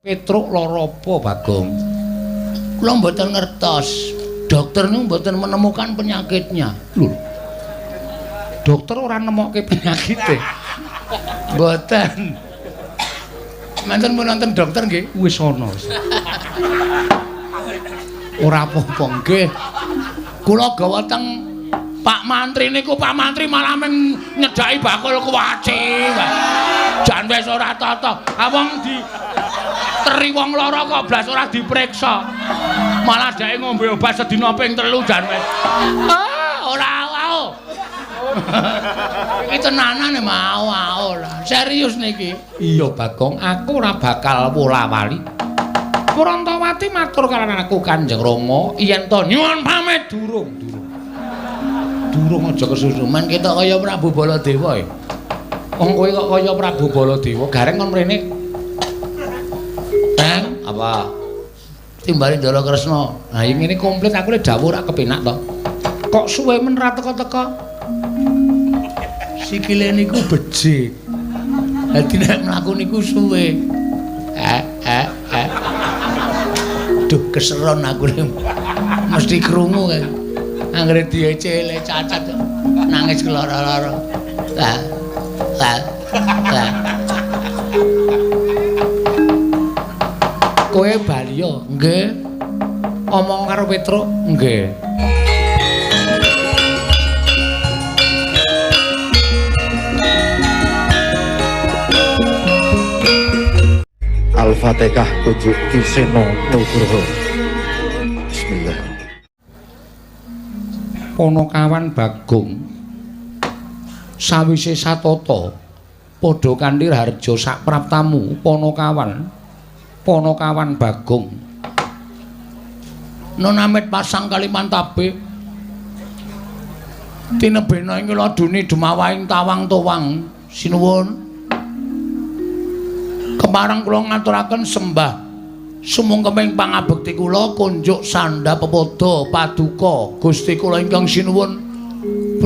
Petruk lara apa, Bagong? Kula mboten ngertos. Dokter niku mboten menemukan penyakitnya. Lho. Dokter ora nemokke penyakite. Mboten. Manten menonton dokter nggih wis ana. Ora apa-apa nggih. Kula gawa teng Pak Mantri niku Pak Mantri malah men nyedaki bakul kuwaci. Jan wis ora tata. Awong di teri wong lara kok blas ora dipriksa. Malah dhek ngombe obat sedina ping 3 jan wis. Ora wae. Iki tenanan mau lah. Serius niki. Iya Bagong, aku ora bakal wola-wali. Kurantawati matur kaliyan aku Kanjeng Rama yen to nyuwun pamit durung. Durung aja kesusuman kita kaya Prabu Baladewa. Wong kowe kok kaya Prabu Baladewa, gareng kon mrene. Apa? Timbali Ndara Kresna. Nah, yen ngene komplit aku le dawuh ora kepenak to. Kok suwe men ra teka-teka? Sikile niku becik. Dadi nek mlaku niku suwe. Duh keseron aku le. Mesti krungu kan. Anggere diecele cacat nangis kelara-lara. Kowe bali yo, nggih. Omong karo Petruk, nggih. Al-Fatihah kunjuk Kiseno Nugroho. Bismillah. Ponokawan Bagong sawise satata padha kanthi harja sak praptamu Ponokawan Bagong Nonamit pasang Kalimantabe tinebena ing ladune Demawahing Tawang Towang sinuwun kemarang kula ngaturaken sembah sumangkeming pangabekti kula kunjuk sandha pepoda paduka Gusti kula ingkang sinuwun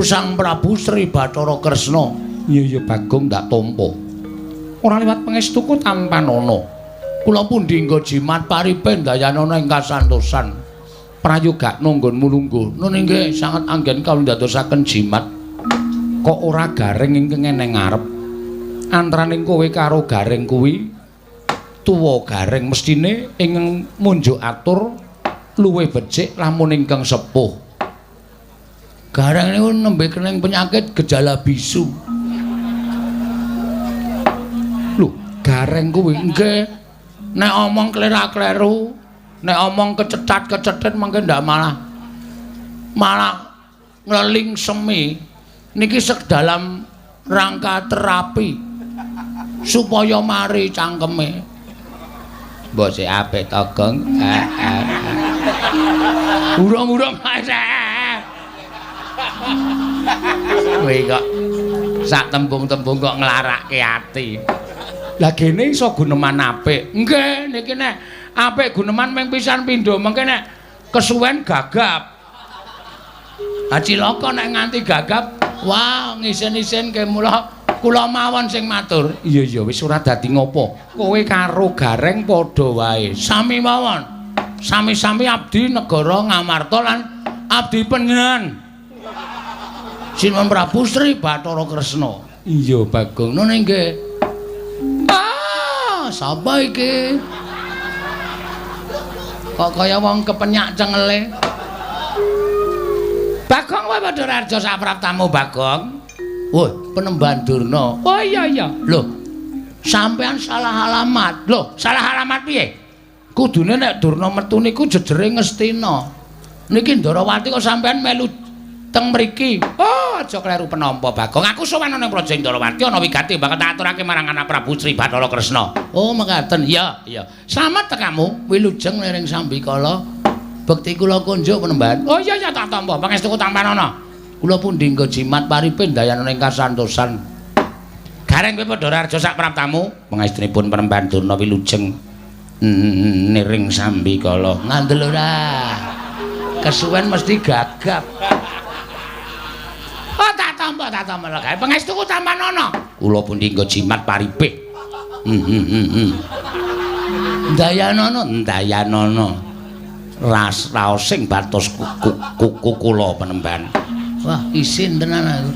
Sang Prabu Sri Bathara Kresna. Iya Bagong ndak tampa. Ora liwat pangestuku tampanana. Kula pundi nggo jimat paripen dayanana ing kasantosan. Prayoga nunggon mulungguh. Nun inggih sanget anggen kawula ndadosaken jimat. Kok ora gareng ingkang eneng ngarep. Antaraning kowe karo gareng kuwi tuwa gareng mestine ingkang munjuk atur luwih becik lamun ingkang sepuh. Gareng niku nembe keneng penyakit gejala bisu. Lho, gareng kuwi nggih nek omong klera-kleru, nek omong kecethat-kecethet mangke ndak malah ngleling semi. Niki sedalam rangka terapi supaya mari cangkeme. Mbok sik apik to, Gong. Urung-urung ae. Kowe kok sak tembung-tembung kok nglarakke ati. Lah gene iso guneman apik. Nggih, niki nek apik guneman ming pisan pindho, mengke nek kesuwen gagap. Lah cilaka nek nganti gagap, wah ngisen-isen ke mula kula mawon sing matur. Iya wis ora dadi ngopo. Kowe karo gareng padha wae. Sami mawon. Sami-sami abdi negara Ngamarta lan abdi panjenengan. Sinuwun Prabu Sri Bathara Kresna. Iya Bagong. Nun nggih. Sapa iki? Kok kaya wong kepenyak cengele. Bagong kowe padha raja sak praptamu Bagong. Woi, Penemban Durna. Oh iya. Loh, sampean salah alamat. Loh, salah alamat piye? Kudune nek Durna metu niku jejere Ngastina. Niki Ndarawati kok sampean melu teng mriki. Oh, aja kleru penampa Bagong. Aku sowan ning Praja Ndarawati ana wigati bakal tak aturake marang anak Prabu Sri Bathara Kresna. Oh, mekaten. Iya. Slamet tekamu, wilujeng lering Sambikala. Bekti kula kunjuk Penemban. Oh iya tak tampa. Pangestuku tampanana. Kula pundi nggo jimat paripen dayanana ing kasantosan. Gareng kowe padha raja sak praptamu, pangestunipun Penemban Durna wilujeng niring Sambikala. Ngandel ora. Kesuwen mesti gagap. Oh tak tampa gawe pangestuku tampanana. Kula pundi nggo jimat paripe. Ndayanana. Raos sing batos kuku kula Penemban. Wah, isin tenan aku.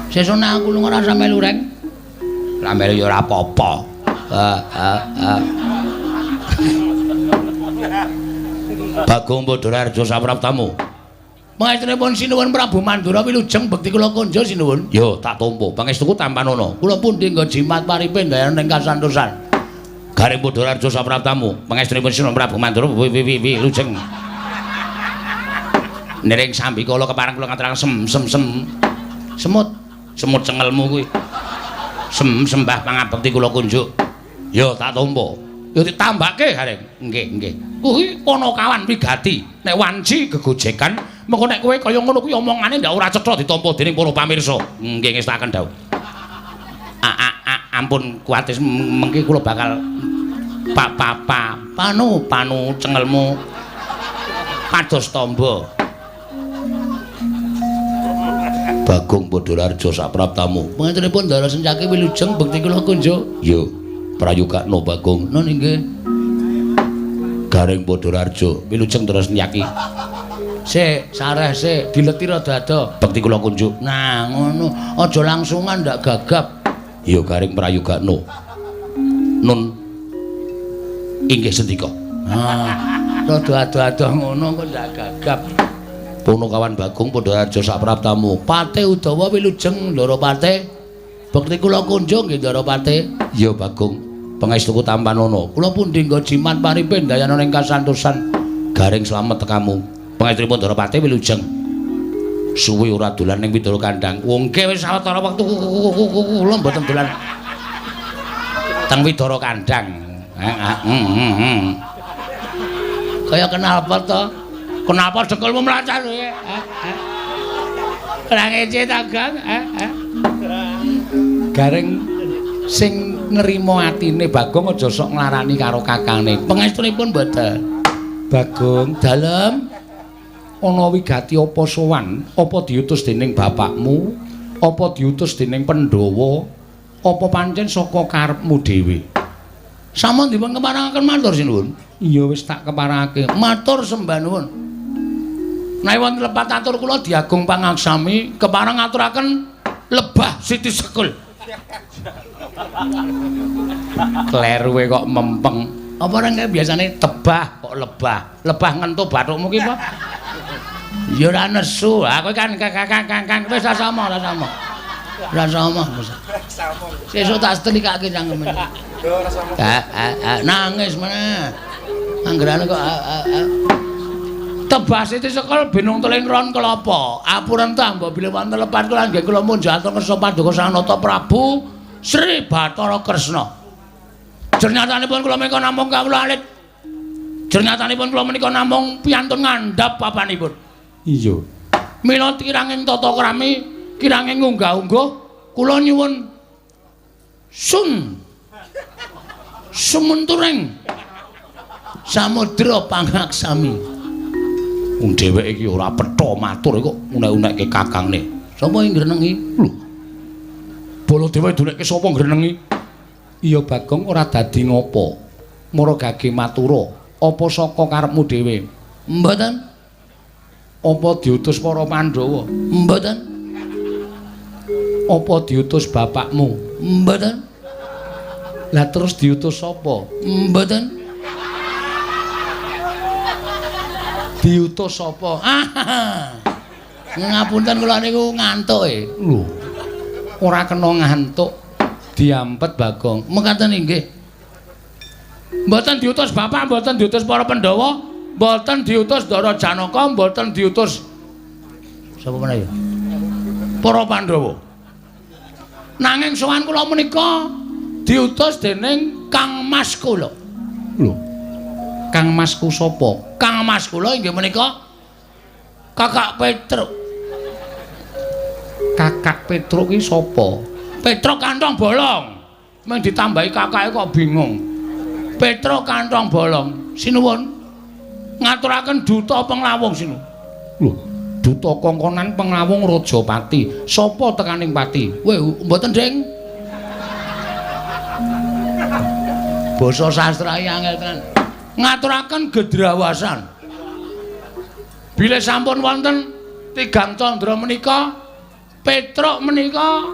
Sesuk nek aku lunga rasa melu reng. Lah melu ya ora apa-apa. Bagong Padharjo sapraptamu. Pangestunipun sinuwun Prabu Mandura wilujeng bekti kula konja sinuwun. Yo tak tampa. Pangestuku tampanana. Kula pundi nggo jimat paripe ndayan ing kasantosan. Garing Padharjo sapraptamu. Pangestunipun sinuwun Prabu Mandura wilujeng. Nering sambi kula kepareng kula ngaturaken sem. Semut cengelmu kuwi. Sembah pangabekti kula kunjuk. Yo tak tampa. Yo ditambake gareng. Nggih. Kuwi ana kawan wigati. Nek wanci gegojekan, mengko nek kowe kaya ngono kuwi omongane ndak ora cetha ditampa dening para pamirsa. Nggih ngestaken dawuh. Ampun kuwatis mengki kula bakal panu cengelmu pados tamba. Bagong Padharjo sapraptamu. Panjenenganipun Ndara Sencaki wilujeng bekti kula kunjuk. Yo, prayogakna Bagong. Nun inggih. Garing Padharjo wilujeng Ndara Sencaki. Sik, sareh sik, dileti rada-rada bekti kula kunjuk. Nah, ngono. Aja langsungan ndak gagap. Yo garing prayogakna. Nun inggih sendika. Rada ado-ado ngono kok ndak gagap. Punakawan Bagong Padharjo sapraptamu. Pate Udawa wilujeng Ndara Pate. Bekti kula kunjung nggih Ndara Pate. Ya Bagong, pangestuku tampanana. Kula pundi nggo jimat paripe ndayana ing kasantosan. Garing slamet tekamu. Pangestunipun Ndara Pate wilujeng. Suwi ora dolan ning Widara Kandhang. Wongke wis sawetara wektu kula mboten dolan teng Widara Kandhang. Kaya kenal apa to? Kenapa dekelmu mlacar kowe? Ora ngece ta, Gang? Gareng sing nrimo atine Bagong aja sok nglarani karo kakane. Pangestunipun mboten. Bagong, dalem ana wigati apa sowan? Apa diutus dening bapakmu? Apa diutus dening Pandhawa? Apa pancen saka karepmu dhewe? Sampun dipun keparengaken matur sinuwun. Iya wis tak keparengake. Matur sembah nuwun. Nek wonten lepat atur kula Diagung Pangaksami kepareng ngaturaken lebah Siti Sekul. Kleruwe kok mempeng. Apa ora kaya biasane tebah kok lebah. Lebah ngentu bathukmu ki apa? Ya ora nesu. Aku kan kakang wis ra sama. Ora sama. Sesuk tak setrikake cangkeme. Nangis meneh. Anggerane kok tebah Siti Sekul binung teling ron kelapa. Apuren ta mbok bilih wonten lepat kula nggih kula munjul atur kersa Paduka Sanata Prabu Sri Bathara Kresna. Jernyatanipun kula menika namung kawula alit. Jernyatanipun kula menika namung piantun ngandhap papanipun. Iya. Mila kiranging tata krami, kiranging unggah-ungguh kula nyuwun sumunturing Samudra Pangaksami. Wong dheweke iki ora petha matur kok unek-unekke kakangne. Sapa sing ngrenengi? Lho. Baladewa dunekke sapa ngrenengi? Iya Bagong ora dadi ngopo. Mara gage matura, apa saka karepmu dhewe? Mboten. Apa diutus para Pandhawa? Mboten. Apa diutus bapakmu? Mboten. Lah terus diutus sapa? Mboten. Diutus sapa? Ngapunten kula niku ngantuk e. Lho. Ora kena ngantuk. Diampet Bagong. Mekaten inggih. Mboten diutus bapak, mboten diutus para Pandhawa, mboten diutus Ndara Janaka, mboten diutus sapa meneh ya? Para Pandhawa. Nanging sowan kula menika diutus dening Kang Mas kula. Lho. Kang Masku sapa? Kang Mas kula inggih menika Kakak Petruk. Kakak Petruk iki sapa? Petruk kantong bolong. Mung ditambahi kakake kok bingung. Petruk kantong bolong. Sinuwun ngaturaken duta penglawung sinuwun. Lho, duta kongkonan penglawung Rajapati. Sapa tekaning pati? Weh, mboten, Ding. Basa sastra angel tenan. Ngaturaken gedrawasan. Bilih sampun wonten tigang candra menika Petruk menika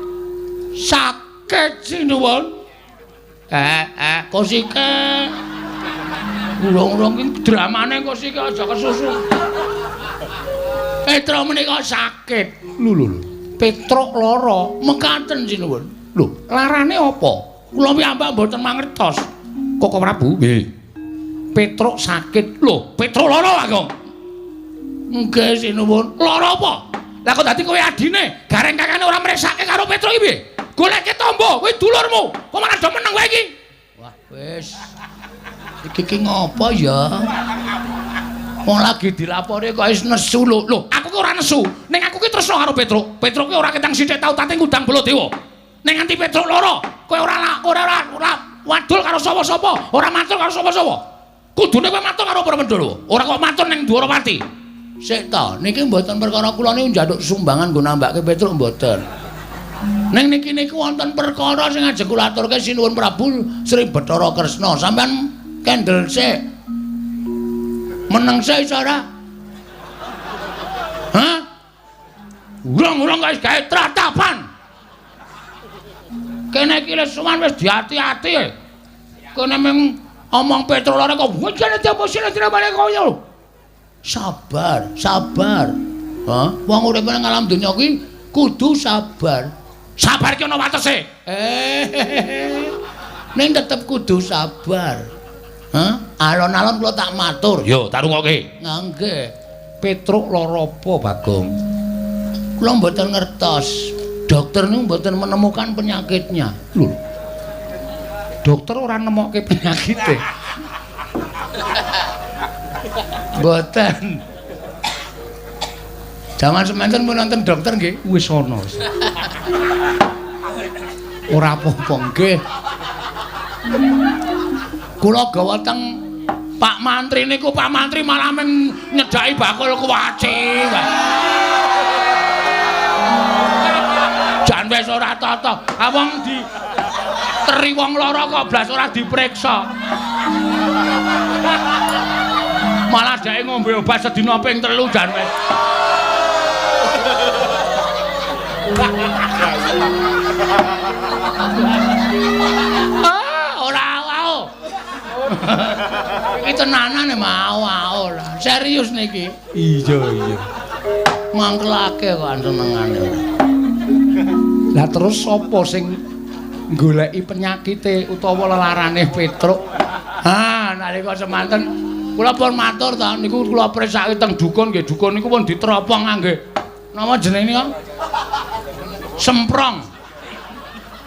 sakit sinuwun. Kosike. Urung-urung iki dramane kosike aja kesusu. Petruk menika sakit. Lho. Petruk lara mekaten sinuwun. Lho, larane apa? Kula piyambak mboten mangertos. Koko Prabu. Nggih. Petruk sakit. Lho, Petruk lara, Kakang. Nggih sinuwun. Lara apa? Lah kok dadi kowe adine, gareng kakane ora mresake karo Petruk iki piye? Goleke tombo, kowe dulurmu. Kok malah do meneng kowe iki? Wah, wis. Iki ngopo ya? Wong lagi dilapori kok wis nesu lho. Lho, aku ki ora nesu. Ning aku ki tresna karo Petruk. Petruk ki ora ketang sithik tau tate ngundang Baladewa. Ning nganti Petruk lara, kowe ora wadul karo sapa-sapa, ora matur karo sapa-sapa. Kudune kowe matur karo para Pandhawa. Ora kok matur ning Dwarawati. Sik ta, niki mboten perkara kula niku njaluk sumbangan nggo nambahke Petruk mboten. Ning niki niku wonten perkara sing ajeng kula aturke sinuwun Prabu Sri Bathara Kresna. Sampeyan kendel sik. Meneng sik iso ora? Hah? Urung-urung guys gawe tratapan. Kene iki lesuman wis diati-ati. Kene mung omong Petruk lara kok wajane diaposine diramane kaya lho. Sabar. Hah? Wong urip nang alam donya kuwi kudu sabar. Sabar ki ana watese. Ning tetep kudu sabar. Hah? Alon-alon kula tak matur. Yo, tak rungokke. Nggih. Petruk lara apa, Bagong? Kula mboten ngertos. Dokter niku mboten menemukan penyakitnya. Lho. Dokter ora nemokke penyakite. Mboten. Jaman semanten pun nonton dokter nggih wis ana. Ora apa-apa nggih. Kula gawa teng Pak Mantri niku Pak Mantri malah meng nyedaki bakul kuwaci. Jan wis ora tata. Awong di teri wong lara kok blas ora dipriksa. Malah dhek ngombe obat sedina ping 3 jan wis. Ora wae. Iki tenanan mau ora. Serius niki. Iya. Mangkelake kok senengane. Lah terus sapa sing goleki penyakite utawa lelarane Petruk? Ha, nalika semanten kula pun matur ta niku kula presake teng dukun nggih dukun niku pun ditropong nggih. Napa jenenge nika? Semprong.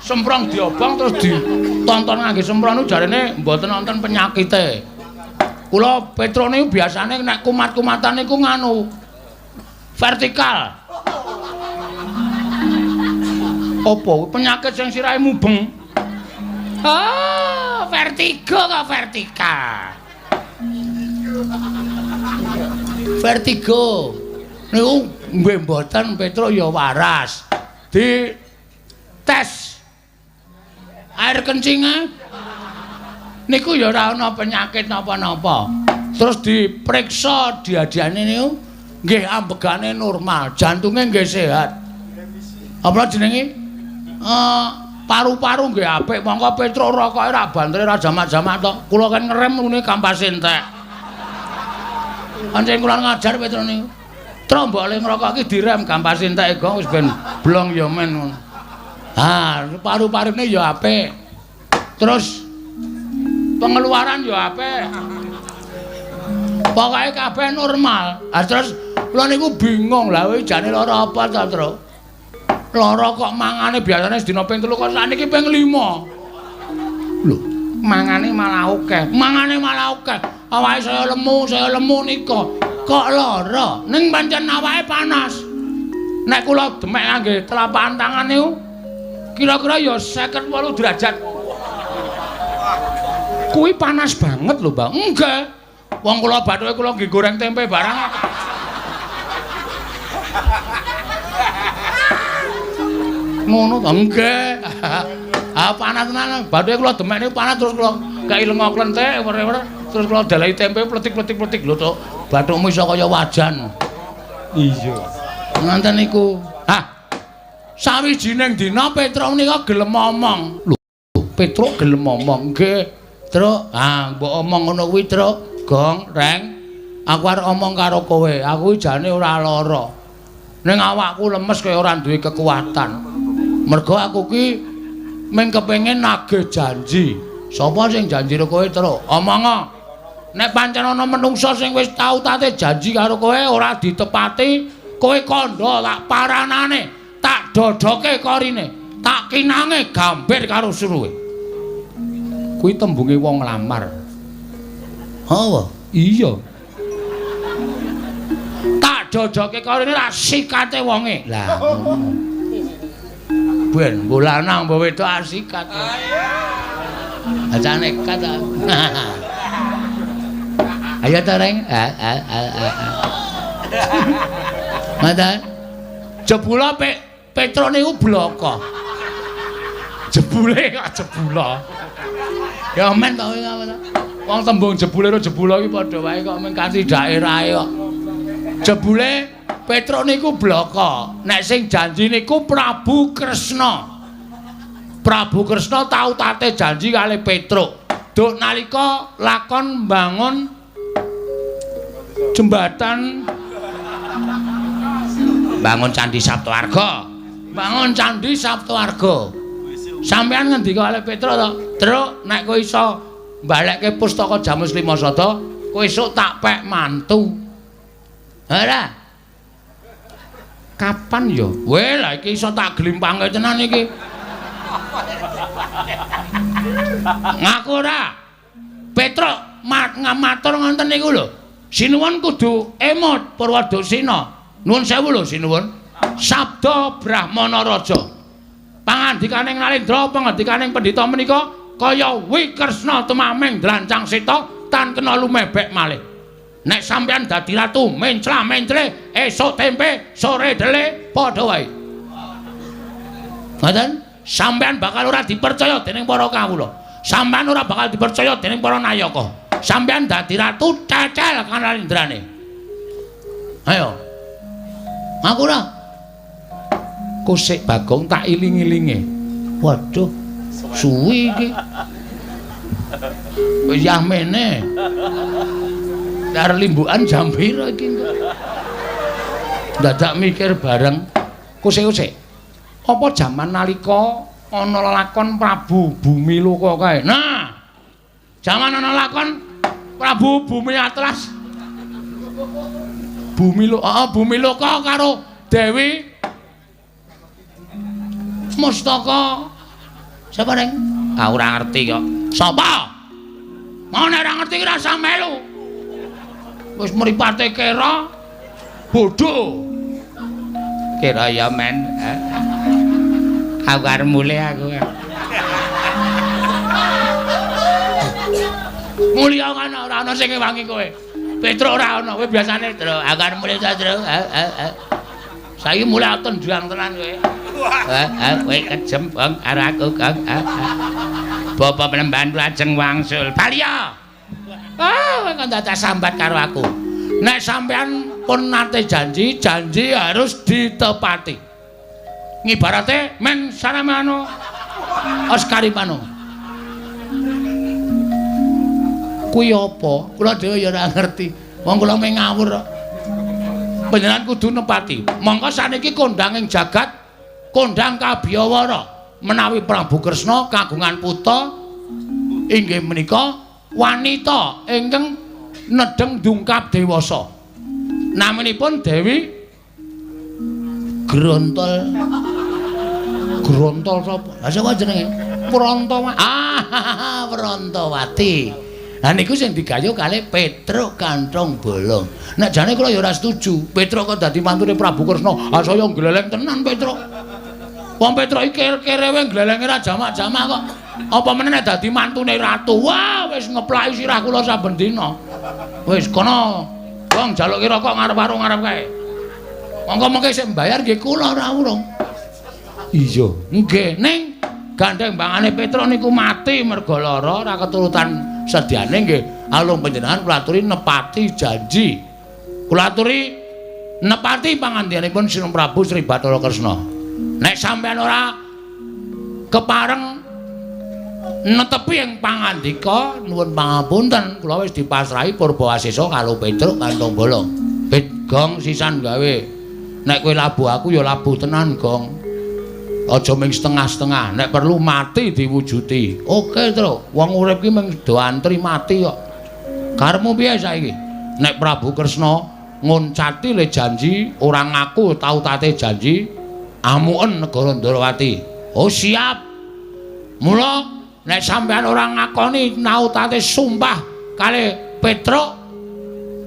Semprong diobong terus ditonton ngangge semprong niku jarene mboten wonten penyakite. Kula Petruk niku biasane nek kumat-kumatan niku nganu vertikal. Apa penyakit sing sirahe mubeng? Oh, vertigo kok vertikal. Vertigo niku nggih mboten Petruk ya waras. Di tes air kencingnya niku ya ora ana penyakit napa-napa. Terus diperiksa diadiane niku nggih ambegane normal, jantunge nggih sehat. Apa jenenge? Paru-paru nggih apik. Monggo Petruk rokoke ra bantre ra jamak-jamak tok. Kula kan ngerem ngene kampas entek. Pancen kula ngajar Petruk niku. Trombole ngrokok iki direm kampas entek gong wis ben blong ya men ngono. Ah, paru-parune ya apik. Terus pengeluaran ya apik. Pokoke kabeh normal. Ah terus kula niku bingung lha kowe jane lara apa ta, Tru? Lara kok mangane biasane sedina ping 3 kok sakniki ping 5. Lho, mangane malah akeh. Mangane malah akeh. Awake saya lemu nika. Kok lara? Ning pancen awake panas. Nek kula demek ngangge telapak tangan niku kira-kira ya 58 derajat. Kuwi panas banget lho, Bang. Enggak. Wong kula bathuke kula nggih goreng tempe barang. Ngono to? Enggak. Ah panas tenan. Bathuke kula demek niku panas terus kula Kai lenga klenthek terus kula dalahi tempe pletik lho to. Bathukmu iso kaya wajan. Iya. Nganten niku. Hah. Sawijining dina Petruk nika gelem ngomong. Lho, Petruk gelem ngomong. Nggih. Truk, mbok omong ngono kuwi, Truk. Gong, Reng. Aku arep omong karo kowe. Aku jane ora lara. Ning awakku lemes kaya ora duwe kekuatan. Mergo aku ki mung kepengin nagih janji. Sapa sing janji karo kowe, Truk? Omong. Nek pancen ana menungsa sing wis tau tate janji karo kowe ora ditepati, kowe kandha tak paranane, tak dodoke korine, tak kinange gambir karo suruhe. Kuwi tembunge wong nglamar. Apa? Iya. Tak dodoke korine ra sikate wonge. Lah ngono. Ben bolanang mbok wedok asikat. Aja nekat. Ayo ta Reng. Mantan. Jebula Petruk niku bloko. Jebule kok jebula. Ya men to ngono. Wong tembung jebule karo jebula iki padha wae kok mung kanthi daerahe kok. Jebule Petruk niku bloko. Nek sing janji niku Prabu Kresna. Prabu Kresna tau tate janji kali Petruk. Duk nalika lakon bangun jembatan bangun Candi Saptawarga. Bangun Candi Saptawarga. Sampeyan ngendika kali Petruk to, "Truk, nek kowe iso mbalekke pustaka Jamus Lima Sada, kowe esuk tak pek mantu." Ora. Kapan ya? Weh, lah iki iso tak glimpange tenan iki. Ngaku ora. Petruk matur ngoten niku lho. Sinuwun kudu emot Purwadasina. Nuwun sewu lho sinuwun. Sabda Brahmana Raja. Pangandikaning Narendra, pangandikaning pendhita menika kaya Wikresna tumaming Drancang Seta tan kena lumebek malih. Nek sampeyan dadi ratu mencla-mencle esuk tempe sore dele padha wae. Ngoten? Sampeyan bakal ora dipercaya dening para kawula. Sampeyan ora bakal dipercaya dening para nayaka. Sampeyan dadi ratu cecel kanarindrane. Ayo. Aku ora. Kusik Bagong tak iling-ilinge. Waduh, suwi iki. Wis yamene. Dar limbukan jam pira iki. Dadak mikir bareng. Kusik-kusik. Apa jaman nalika ana lakon Prabu Bumi Loka kae. Nah, jaman ana lakon Prabu Bumi Atlas. Bumi Loka karo Dewi Mustaka. Sapa Reng? Ora ngerti kok. Sapa? Mau nek ora ngerti ora usah melu. Wis mripate kira bodho. Kira ya men. Aku arep mulih aku. Mulih kan ora ana sing ngewangi kowe. Petruk ora ana, kowe biasane, Tru. Aku arep mulih ta, Tru. Saiki mulih aton juang tenan kowe. Kowe kejem bang karo aku, Kang. Bapa penemban lajeng wangsul. Balya. Kowe kok dadak sambat karo aku. Nek sampean pun nate janji harus ditepati. Ngibarate men saramano Oscaripano. Kuwi apa? Kula dhewe ya ora ngerti. Wong kula mung ngawur kok. Panjenengan kudu nepati. Mongko saniki kondhang ing jagat, kondhang Kabiyawara menawi Prabu Kresna kagungan putra inggih menika wanita ingkang nedeng dungkap dewasa. Namanipun Dewi Grontol. Grontol sapa? Lah sapa jenenge? Prantawati. Prantawati. Lah niku sing digayuh kalih Petruk Kanthong Bolong. Nek jane kula ya ora setuju. Petruk kok dadi mantune Prabu Kresna. Ah saya gleleng tenan Petruk. Wong Petruk iki kerewe glelenge ra jamak-jamak kok. Apa meneh nek dadi mantune ratu. Wah, wis ngeplaki sirah kula saben dina. Wis kono. Wong jaluke rokok ngarep warung ngarep kae. Monggo mengke sik mbayar nggih kula ora urung. Iya, nggih ning gandeng bangane Petruk niku mati merga lara ora keturutan sedyane nggih alung panjenengan kula aturi nepati janji kula aturi nepati pangandikanipun Sinung Prabu Sri Bathara Kresna nek sampeyan ora kepareng netepi ing pangandika nuwun pangapunten kula wis dipasrahi Purbawasesa karo Petruk kantong bolong Gong sisan gawe nek kowe labuh aku ya labuh tenan Gong aja ming setengah-setengah nek perlu mati diwujuti oke Truk wong urip ki mung do antri mati kok karepmu piye saiki nek Prabu Kresna ngoncati le janji ora ngaku tau tate janji amuken negara Ndarawati oh siap mula nek sampean ora ngakoni tau tate sumpah kali Petruk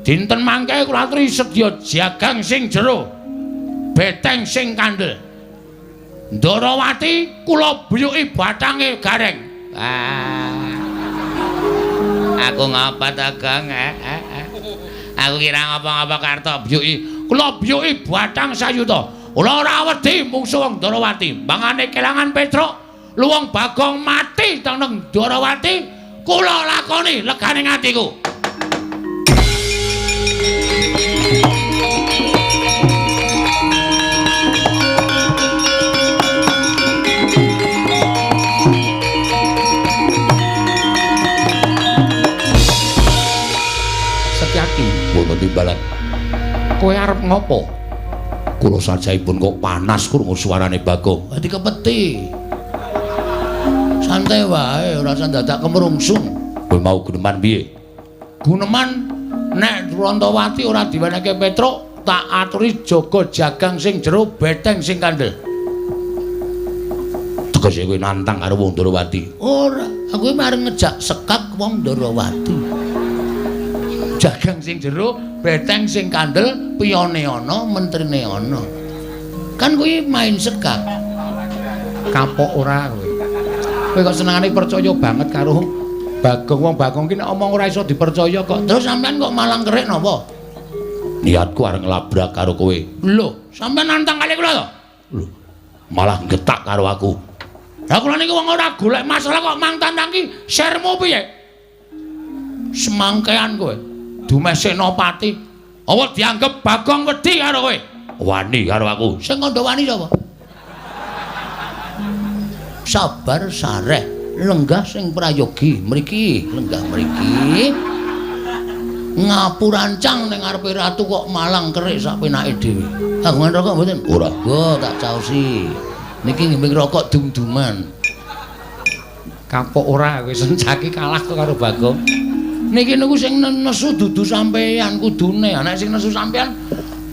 dinten mangke kula aturi sedya jagang sing jero beteng sing kandel Ndarawati kula buyuki bathange gareng. Aku ngapa ta, Gong? Aku kira ngapa-ngapa karto buyuki. Kula buyuki bathang sayuta. Kula ora wedi mungsuh wong Ndarawati. Mangane kelangan Petruk, luwung Bagong mati teng Ndarawati, kula lakoni leganing atiku. Wono timbalan. Kowe arep ngopo? Kula sajaipun kok panas krungu suarane Bagong. Dadi kepeti. Santai wae, ora usah dadak kemrungsung. Kowe mau guneman piye? Guneman nek Rantawati ora diwenehke Petruk, tak aturi jaga jagang sing jero beteng sing kandel. Tegese kowe nantang karo wong Ndarawati. Ora, aku mareng ngejak sekak wong Ndarawati. Jagang sing jero, beteng sing kandel, piyone ana, mentrine ana. Kan kuwi main sekak. Kapok ora kowe. Kowe kok senengane percaya banget karo Bagong. Wong Bagong ki nek omong ora iso dipercaya kok. Terus sampean kok malang kerik napa? Niatku arep nglabrak karo kowe. Lho, sampean nantang kali kula to? Lho, malah getak karo aku. Lah kula niki wong ora golek masalah kok mang tandang ki sermu piye? Semangkean kowe. Dumeh Senopati. Apa dianggep Bagong wedi karo kowe? Wani karo aku. Sing kandha wani sapa? Sabar sareh, lenggah sing prayogi mriki, lenggah mriki. Ngapurancang ning ngarepe ratu kok malang kerik sak penake dhewe. Kagungan rokok mboten? Ora. Go tak caosi. Niki ngimbing rokok dum-duman. Kapok ora kowe sencaki kalah karo Bagong. Niki niku sing nesu dudu sampeyan kudune. Nek sing nesu sampeyan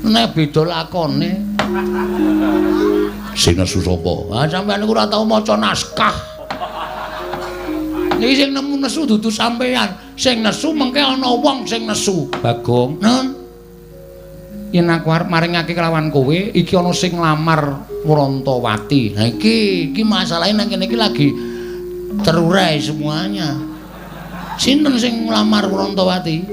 nek beda lakone. Sing nesu sapa? Ah sampeyan niku ora tau maca naskah. Niki sing nemu nesu dudu sampeyan. Sing nesu mengke ana wong sing nesu. Bagong. Nun. Yen aku arep maringake kelawan kowe, iki ana sing nglamar Rantawati. Ha iki masalahe nang kene iki lagi terurai semuanya. Sinten sing nglamar Rantawati?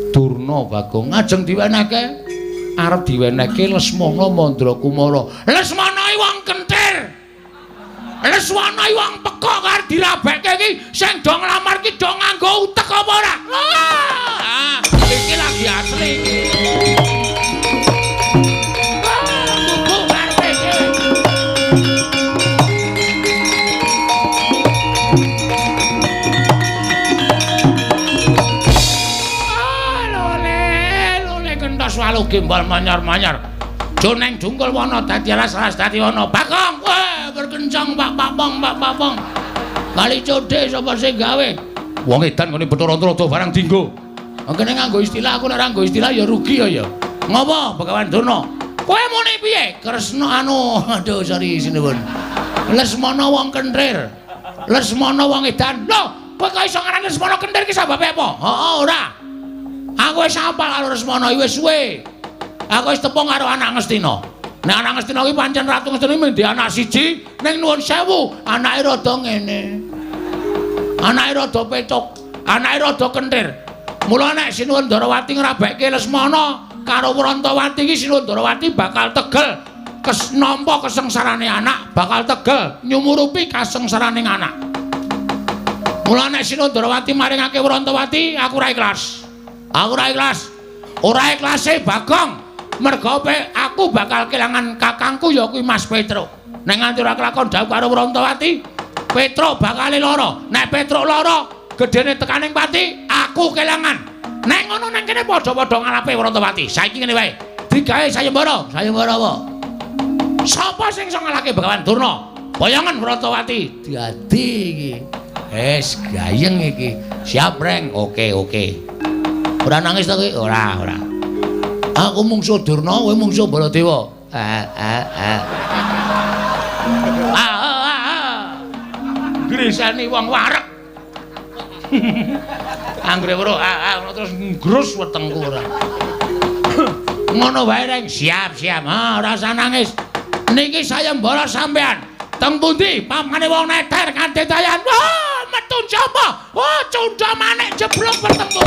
Durna Bagong. Ajeng diwenehke arep diwenehke Lesmana Mandrakumara. Lesmana iki wong kentir. Lesmana iki wong peka karo dirabekke iki sing do nglamar iki do nganggo utek apa ora? Iki lagi asli iki. Walu gimbal manyar-manyar. Joneng dungkul wana dadi alas-alas dadi wana. Bagong, weh berkencang Pak Papong. Kali codhe sapa sing gawe? Wong edan ngene Bathara Antarada barang dinggo. Kene nganggo istilah aku nek ora nganggo istilah ya rugi ya. Ngopo Begawan Durna? Kowe muni piye? Kresna aduh sorry sinuwun. Lesmana wong kentir. Lesmana wong edan. Lho, kowe kok iso ngarani Lesmana kentir ki sababe apa? Heeh, ora. Aku wis apal karo Lesmana wis suwe. Aku wis tepung karo anak Ngastina. Nek anak Ngastina kuwi pancen Ratu Ngastina mung duwe anak siji, ning nuwun sewu, anake rada ngene. Anake rada petuk, anake rada kentir. Mula nek Sinuwun Ndarawati ngrabekke Lesmana karo Rantawati iki Sinuwun Ndarawati bakal tegel nampa kesengsarane anak bakal tegel nyumurupi kasengsaraning anak. Mula nek Sinodrawati maringake Wrantawati, aku ora ikhlas. Aku ora ikhlas. Ora ikhlase Bagong. Mergo aku bakal kelangan kakangku ya kuwi Mas Petro. Nek nganti ora kelakon dawuh karo Wrantawati, Petro bakal lara. Nek Petro lara, gedene tekaning pati, aku kelangan. Nek ngono nang kene padha-padha ngalape Wrantawati. Saiki ngene wae. Digawe sayembara. Sayembara apa? Sapa sing iso ngalahke Begawan Durna? Bayangan Wrantawati. Dadi iki. Wis gayeng iki. Siap, Reng. Oke. Ora nangis to kowe? Ora. Aku mungsuh Durna, kowe mungsuh Baladewa. Grisani wong wareg. Anggere weruh terus ngrus wetengku ora. Ngono wae, Reng. Siap. Ora usah nangis. Niki sayembara sampean. Teng pundi pamane wong neter kanthi dayan. Wah, metu jaba. Wah, cundha manik jeblok bertempur.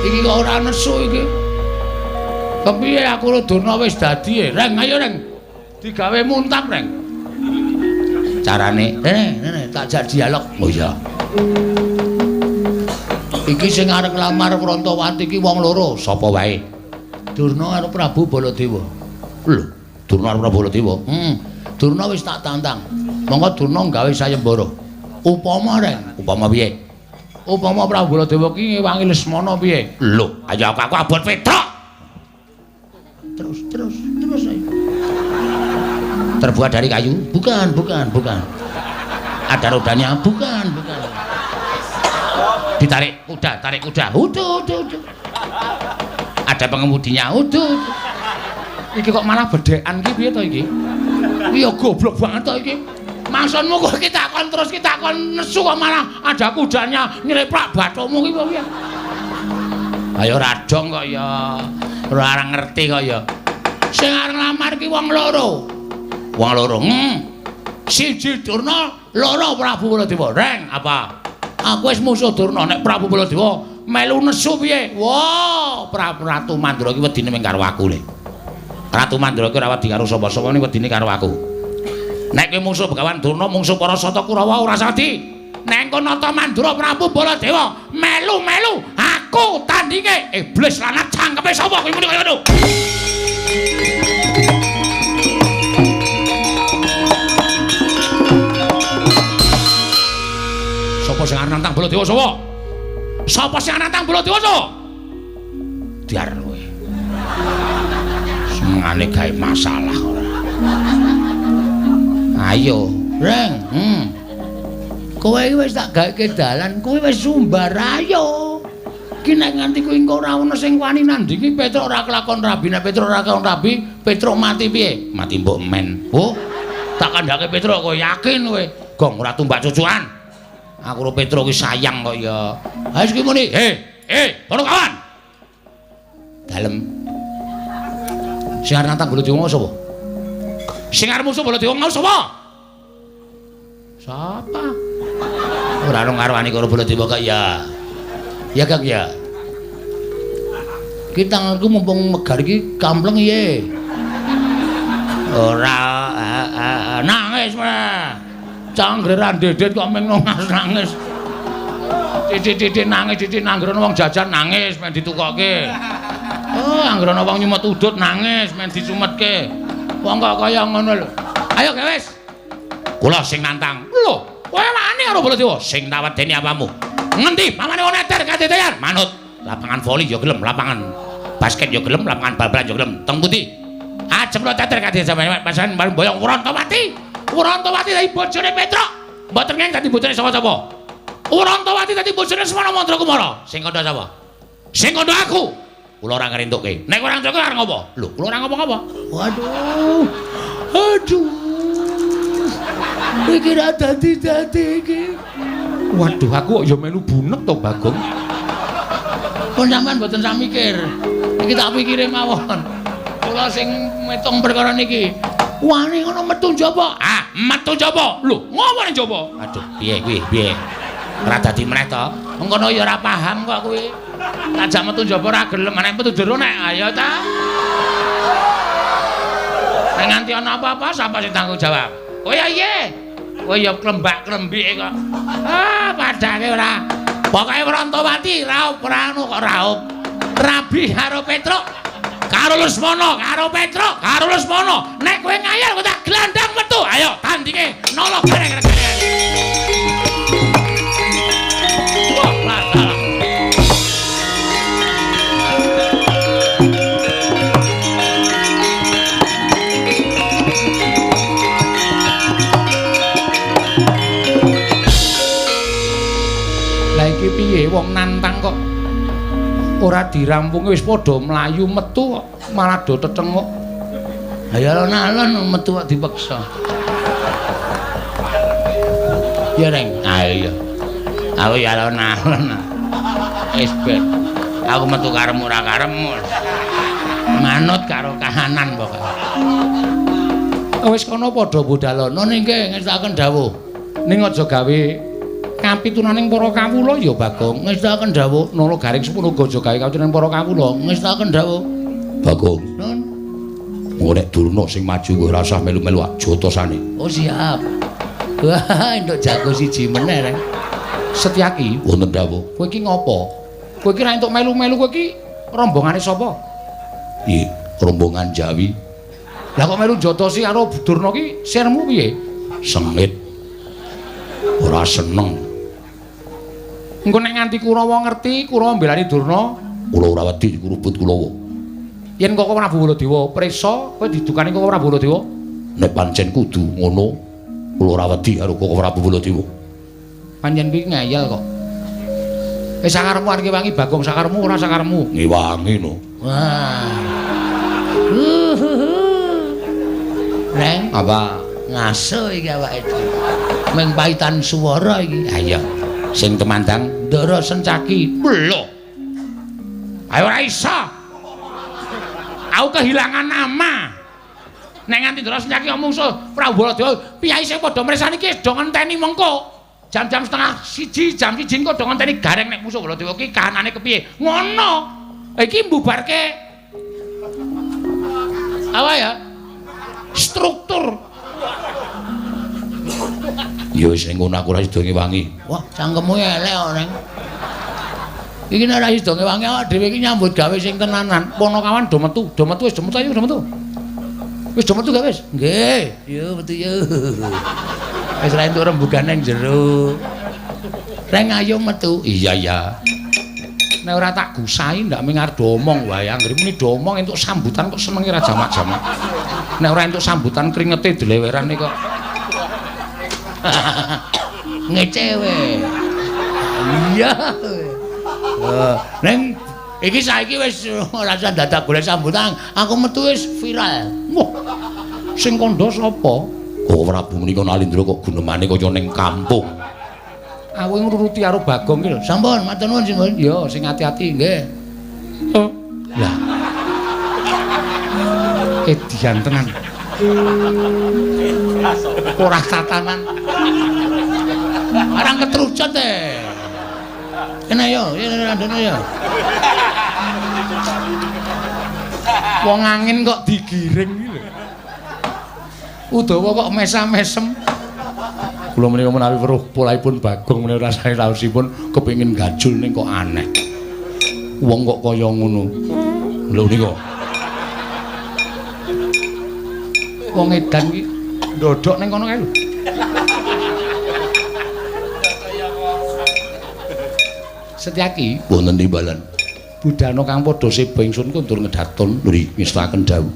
Iki kok ora nesu iki. Kepiye aku Durna wis dadi, Reng? Ayo, Reng. Digawe muntak, Reng. Carane, Rene, tak jak dialog. Oh iya. Iki sing arep nglamar Wrantawati iki wong loro, sapa wae? Durna karo Prabu Baladewa. Lho, Durna karo Prabu Baladewa. Durna wis tak tantang. Monggo Durna gawe sayembara. Upama, Reng, upama piye? Upama Prabu Baladewa ki ngewangi Lesmana piye? Lho, ayo aku abot Petruk. Terus ayo. Terbuat dari kayu? Bukan. Ada rodanya? Bukan. Ditarik kuda. Udah. Ada pengemudinya? Udah. Iki kok malah bedekan ki piye to iki? Iya goblok banget to iki. Maksudmu kok kita takon nesu kok malah ada kudanya nyleprak bathumu ki piye? Ayo radong kok ya. Ora ngerti kok ya. Sing arep nglamar ki wong loro. Siji Durna, loro Prabu Baladewa. Reng, apa? Aku wis musuh Durna, nek Prabu Baladewa melu nesu piye? Wah, Ratu Mandra ki wedine mung karo aku le. Ratu Mandra ki ora wedi karo sapa-sapa, ning wedine karo aku. Nek kowe musuh Begawan Durna, mungsuh para Sata Kurawa ora sadi. Nek engko nata Mandra Prabu Baladewa melu, aku tandinge iblis lanat cangkepe sapa kowe muni kaya ngono. Sapa sing arep nantang Baladewa sapa? Sapa sing arep nantang Baladewa sapa? Diar kowe. Semengane gawe masalah ora. Ayo, Reng. Kowe iki wis tak gaweke dalan, kowe wis sumbar ayo. Ki nek nganti kowe engko ora ono sing wani nandingi Petruk ora kelakon rabi, nek Petruk ora kelakon rabi, Petruk mati piye? Mati mbok men. Oh, tak kandhake Petruk kowe yakin kowe? Gong ora tumbak cucukan. Aku karo Petruk ki sayang kok ya. Ha iki muni, para kawan. Dalem. Sing arep nantang Baladewa sapa? Sing arep musuh Baladewa mau sapa? Sapa? Ora ono ngarwani karo Baladewa kok ya. Ya Kang ya. Kita aku mumpung megar iki kampleng iye. Ora nangis mah. Canggeran dedet kok meng nangis. Titik nangis, titik anggrono wong jajan nangis men ditukokke. Oh, anggrono wong nyumet udut nangis men dicumetke. Wong kok kaya ngono lho. Ayo wis. Kula sing nantang. Lho, kowe wani karo Baladewa sing tawedeni apamu? Ngendi? Pamane wong neter kate dayan. Manut. Lapangan voli ya gelem, lapangan basket ya gelem, lapangan bal-balan ya gelem. Teng pundi? Ajeng lo teter kate sampeyan pasan boyong Wrantawati. Wrantawati dadi bojone Petruk. Mboten ngene dadi bojone sapa-sapa. Wrantawati dadi bojone Semana Mandra Kumara. Sing kandha sapa? Sing kandha aku. Kula ora ngrentukke. Nek ora ngrentukke arep ngopo? Lho, kula ora ngapa-ngapa. Aduh. Iki ra dadi iki. Waduh, aku kok ya melu bunek to, Bagong. Pun sampean mboten sak mikir. Iki tak pikire mawon. kula sing mitung perkara niki. Wani ngono metu njaba. Ah, metu njaba. Lho, ngopo ning njaba? Aduh, piye kuwi? Piye? Ora dadi meneh to. Engkono ya ora paham kok kuwi. Tajak metu njaba ora gelem, nek metu jero nek ayo ta. Nek nganti ana apa-apa sapa sing tanggung jawab? Oh ya iye. Oh ya klembak-klembike kok. Ah, padake ora. Pokoke Wrantawati raup ora anu kok raup. Rabi karo Petruk. Karo Lesmana, karo Petruk, karo Lesmana. Nek kowe ngayal kok tak glandang metu. Ayo tandinge nolok gareng-gareng. Wah, padahal. Lah iki piye wong nantang kok ora dirampungi wis padha mlayu metu kok malah do tetenguk. Ya alon-alon metu kok dipaksa. Ya Reng, ayo. Aku ya alon-alon. Wis ben. Aku metu karemu ora karemu. Manut karo kahanan pokoke. Wis kono padha budalana ningke ngestaken dawuh. Ning aja gawe kapitunaning para kawula ya Bagong ngestaken dawuh nala garing sepuluh aja gawe kapitunaning para kawula ngestaken dawuh Bagong nun engko nek Durna sing maju kowe ora usah melu-melu jotosane oh siap wah nduk jago siji meneh Reng Setyaki wonten dawuh kowe iki ngopo kowe iki ra entuk melu-melu kowe iki rombongane sapa piye rombongan Jawi lah kok melu jotosi karo Durna ki sirmu piye sengit ora seneng engko nek nganti Kurawa ngerti Kurawa mbelani Durna kula ora wedi kurubut Kulawa yen kok Prabu Baladewa prisa kowe didukani kok Prabu Baladewa nek pancen kudu ngono kula ora wedi karo kok Prabu Baladewa pancen kuwi ngayal kok sakarmu arep wangi Bagong sakarmu ora sakarmu ngewangi no wah Reng apa ngaso iki awake dhewe meng paitan swara iki ayo sing temandang Ndara Sencaki lho ayo ora iso aku kehilangan nama nek nganti Ndara Sencaki omong so Prabu Baladewa piyai sing padha mresani iki do ngenteni mengko jam-jam setengah siji jam siji engko do ngenteni gareng nek musuh Baladewa iki kahanane kepiye ngono iki mbubarke apa ya struktur ya wis ngono aku ora sida ngewangi. Wah, cangkemmu elek kok, Neng. Iki nek ora sida ngewangi awak dhewe iki nyambut gawe sing tenanan. Ponokawan do metu wis do metu ayo do metu. Wis do metu gak wis? Nggih, yo metu yo. Wis ra entuk rembugan nang jero. Reng ayo metu. Iya ya. Nek ora tak gusahi ndak mengar do omong wae. Anggere muni do omong entuk sambutan kok senenge ra jamak-jamak. Nek ora entuk sambutan kringete dileweran kok. Ngecewe. Iya. Neng iki saiki wis ora usah dadak golek sambutan, aku metu wis viral. Wah. Sing kandha sapa? Kok Prabu menika Nalindra kok gunemane kaya ning kampung. Aku ngruruti karo Bagong iki lho. Sampun, matur nuwun sing. Ya, sing ati-ati nggih. Oh. Lah. Edian tenan. Ora tatanan. Arang ketrucut kena yo, randene yo. Wong angin kok digiring iki lho. Udawa kok mesam-mesem. Kula menika menawi weruh polaipun Bagong menawi rasane raosipun kepengin gajul ning kok aneh. Wong kok kaya ngono. Lho nika. Wong edan iki ndodok ning kono kae lho. Setyaki wonten timbalan. Budana kang padha seba ingsun kondur ngedaton nggih ngestaken dawuh.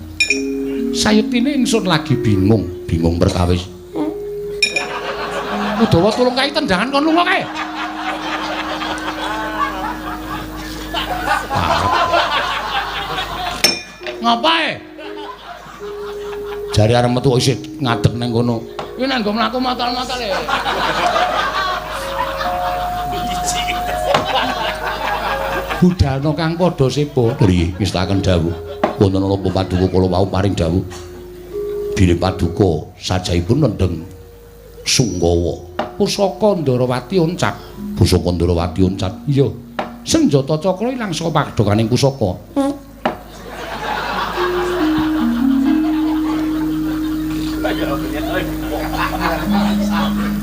Sayepine ingsun lagi bingung perkawis. Udawa tulung kae tendangan kon lunga kae. Ngapae? Jare arep metu isih ngadeg nang kono. Kuwi nang nggo mlaku matal-matal e. Budana kang padha sepa nggih ngestaken dawuh. wonten napa paduka kula wau paring dawuh bilih paduka sajaipun nendheng Sunggawa pusaka Ndarawati oncat pusaka Ndarawati oncat iya senjata cakra ilang saka padokaning pusaka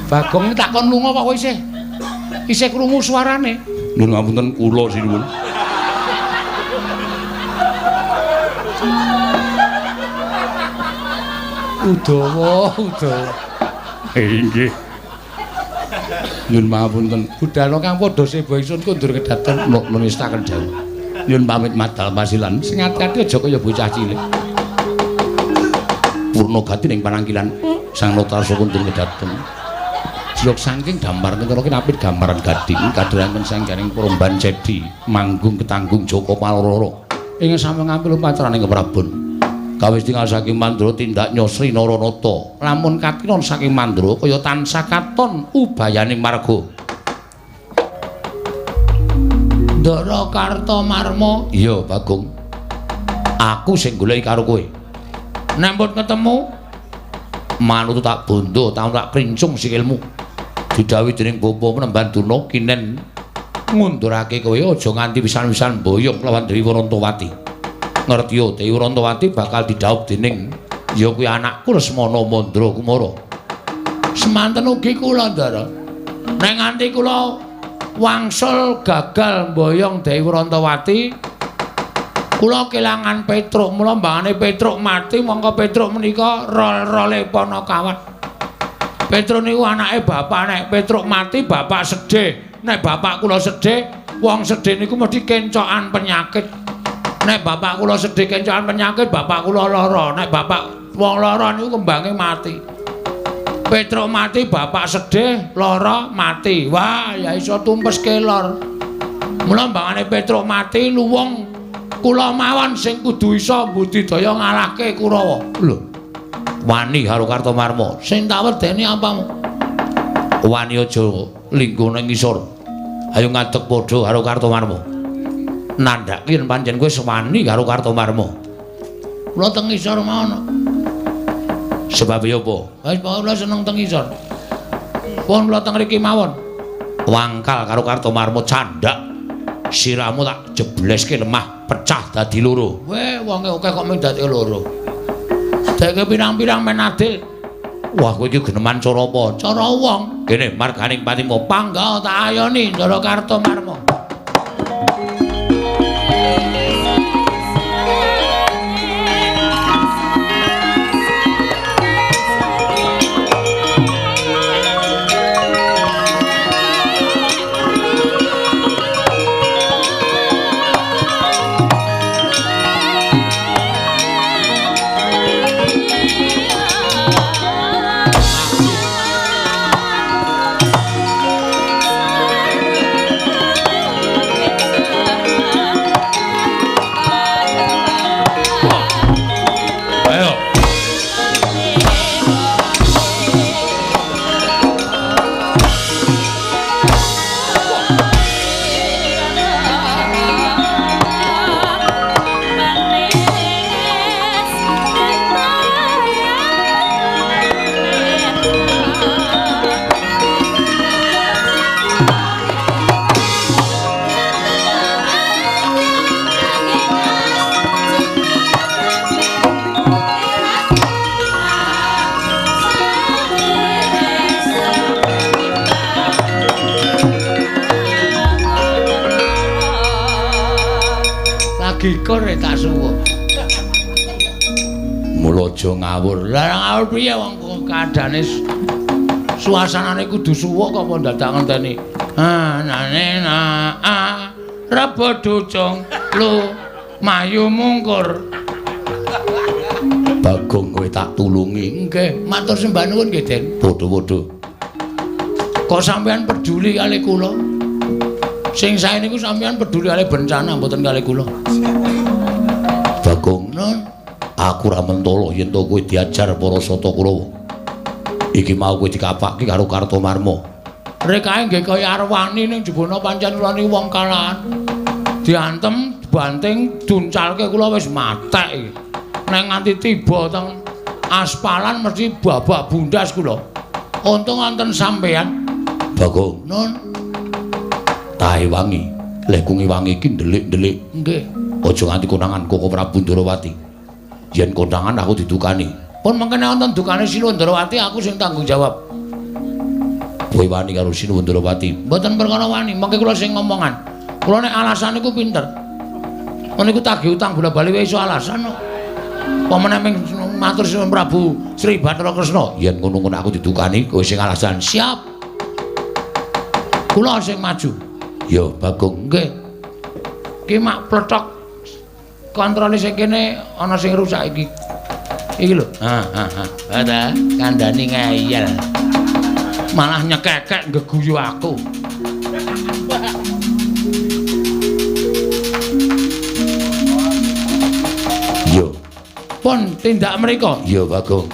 Bagong tak kon lunga kok isih krungu suarane nuwun ngapunten kula sinuwun Udawa inggih nyuwun pangapunten budhal kang padha seba ingsun kondur kedaten nulisaken dawuh nyuwun pamit madal pasilan sing ati-ati aja kaya bocah cilik purna gati ning panangkilan sang notarsa kondur kedaten jlok saking dampar kentara kinapit gambaran gading kadheranken sanggaring Promban Cedi manggung ketanggung Joko Paloro ing sami ngampil patraning keprabon kawis tinggal saking Mandra tindak nyosri Naranata lamun katinon saking Mandra kaya tansah katon ubayaning marga Ndara Kartomarma iya Bagong aku sing goleki karo kowe nek pun ketemu manut tak bondo tak krincung sikilmu didhawuhi dening Bapa Penemban Durna kinen ngundurake kowe aja nganti pisan-pisan mboyong lawan Dewi Wrantawati. Ngerti yo Dewi Wrantawati bakal didhawuh dening ya kuwi anakku Lesmana Mandra Kumara. Semanten ugi kula Ndara. Nek nganti kula wangsul gagal mboyong Dewi Wrantawati kula kelangan Petruk mula mbangane Petruk mati mongko Petruk menika rol-role Panakawat. Petruk niku anake bapak nek Petruk mati bapak sedih. Nek bapak kula sedih, wong sedih niku mesti kencokan penyakit. Nek bapak kula sedih kencokan penyakit, bapak kula lara. Nek bapak wong lara niku kembange mati. Petruk mati, bapak sedih, lara, mati. Wah, ya iso tumpes kelor. Mula mbangane Petruk mati luwung kula mawon sing kudu iso budidaya ngalahke Kurawa. Lho. Wani karo Kartomarma. Sing tak wedeni apamu? Wani aja linggo ning ngisor. Ayo ngadeg padha karo Kartomarma. Nandhake yen pancen kowe sewani karo Kartomarma. Kula teng ngisor mawon. Sebab ya apa? Wis kula seneng teng ngisor. Pun kula teng mriki mawon. Wangkal karo Kartomarma candhak. Siramu tak jebleske lemah pecah dadi loro. Weh, wonge akeh kok mung dadi loro. Deke pirang-pirang men adil. Wah, kowe iki geneman cara apa? Cara wong. Kene marganing patimu pangga tak ayoni Ndara Kartomarma. Gikur tak suwuk. Mula aja ngawur. Lah ngawur piye wong kadane suasanane kudu suwuk kok dadak ngenteni. Nane rebo ducung lu mayu mungkur. Bagong kowe tak tulungi. Nggih, matur sembah nuwun nggih, Den. Padha-padha. Kok sampean peduli kali kula? Sing sae niku sampeyan peduli kali bencana mboten kali kula. Bagong nun, aku ra mentolo yen to kowe diajar para sata Kurawa. Iki mau kowe dikapake karo Kartomarma. Rek kae nggih kaya arwani ning jebana pancen kula niku wong kalahan. Diantem banting duncalke kula wis matek iki. Nek nganti tiba teng aspalan mesti babak bundas kula. Untung wonten sampean. Bagong, Nun. Tahe wangi. Leh kungi wangi iki ndelik-ndelik. Nggih. Aja nganti konangan Koko Prabu Ndrawati. Yen konangan aku didukani. Pun mangkene wonten dukane Sinu Ndrawati aku sing tanggung jawab. Kowe wani karo Sinu Ndrawati. Mboten perkara wani, mangke kula sing ngomongan. Kula nek alasan niku pinter. Niku tagih utang bola-bali wae iso alasan kok. Pamane ming matur Sinu Prabu Sri Bathara Kresna. Yen ngono-ngono aku didukani kowe sing alasan. Siap. Kula sing maju. Ya Bagong nggih. Ki mak pletok kontrole sing kene ana sing rusak iki. Iki lho. Ada kandhani ngeyel. Malah nyekekek ngeguyu aku. Yo. Pun tindak mriko. Ya Bagong.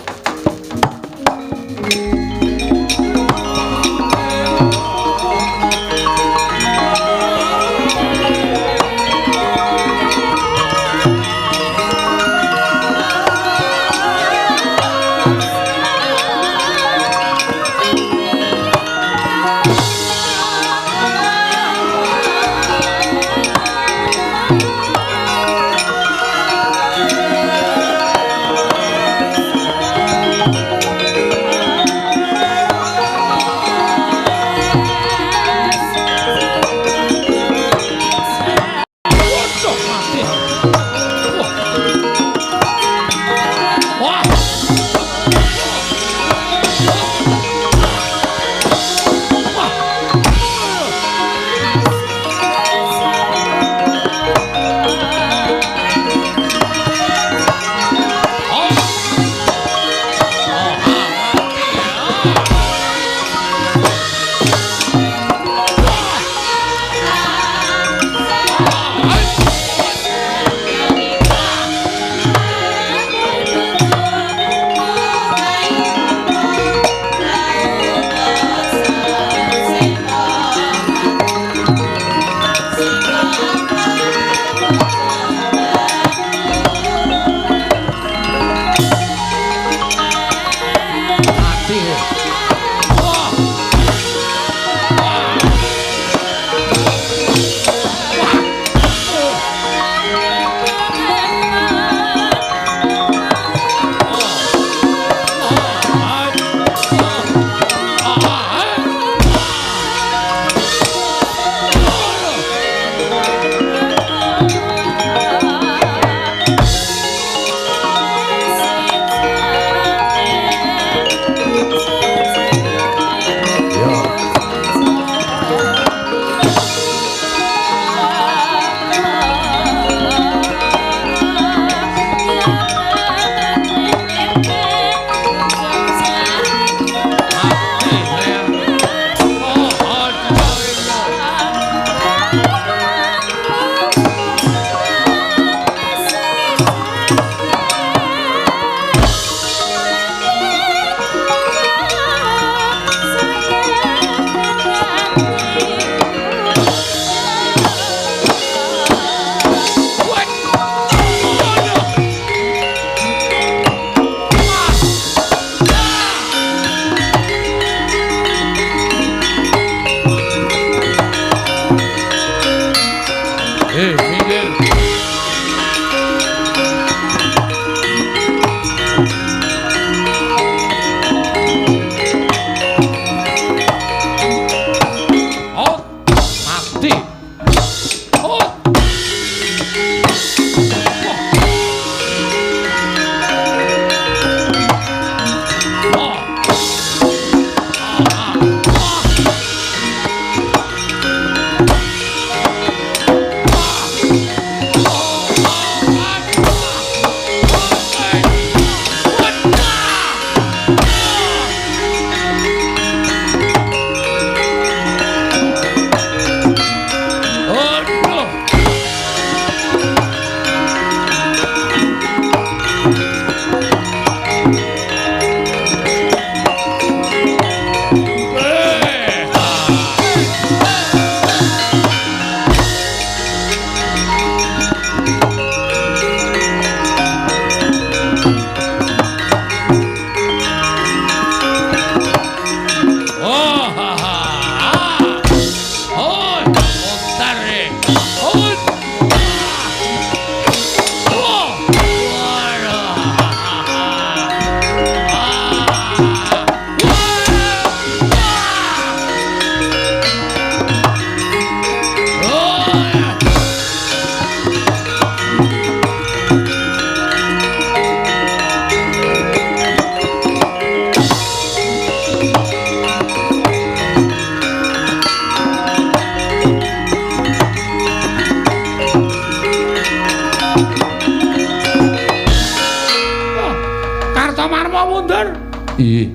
Marma mundur. Iya,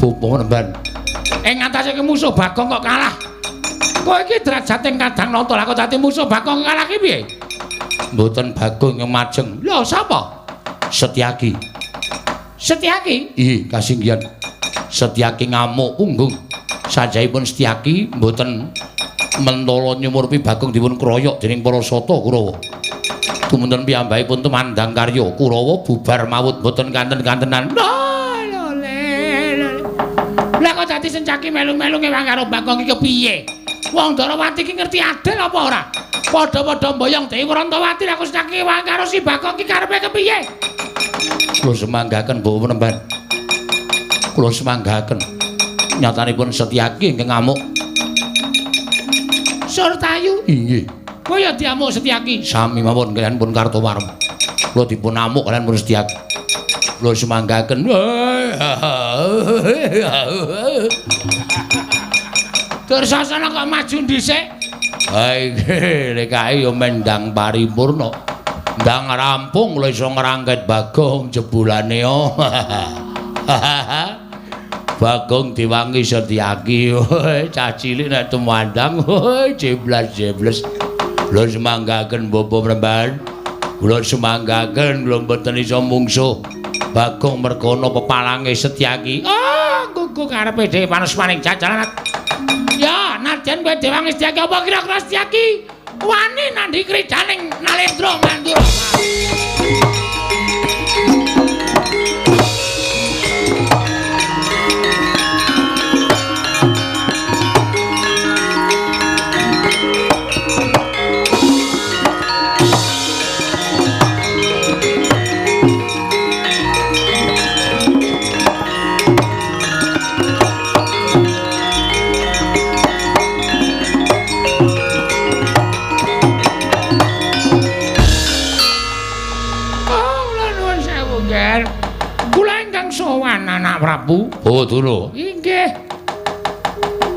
Bopo Penemban. Ing ngatasé musuh Bagong kok kalah. Kowe iki derajate kadang nata lah kok dadi musuh Bagong kalah ki piye? Mboten Bagong yang majeng. Lho sapa? Setyaki. Setyaki? Iya, kasinggihan. Setyaki ngamuk punggung. Sajaipun Setyaki mboten mentala nyumurupi Bagong dipun kroyok dening para sata Kurawa. Tumunten piyambakipun tumandang karya Kurawa bubar mawut mboten kanten-kantenan. Lah kok dadi Setyaki melu-melu ngewang karo Bagong iki kepiye? Wong Darawati iki ngerti adil apa ora? Padha-padha mboyong Dewi Wrantawati aku Setyaki ngewang karo si Bagong iki karepe kepiye? Kula semanggaken Bapak Penemban. Kula semanggaken. Nyatanipun Setyaki ingkang ngamuk. Surtayu? Inggih. Kaya diamuk Setyaki. Sami mawon kaliyan pun Kartowarma. Kula dipun amuk kaliyan pun Setyaki. Kula semanggaken. Dursasana kok maju dhisik. Ha iki lekae ya mendang paripurna. Ndang rampung lho iso ngrangket Bagong jebulane yo. Bagong diwangi Setyaki. Cah cilik nek tumandang jeblas-jebles. Kula semanggaken Bapak Penemban. Kula semanggaken kula mboten iso mungsuh Bagong merkono pepalange Setyaki. Oh, kuku karepe dhewe panes maning jajalan. Ya, nadyan kowe dewangi Setyaki apa kira-kira Setyaki wani nandhi kridaning Nalendra Mandura. Anak Prabu. Oh, dulu. Inggih.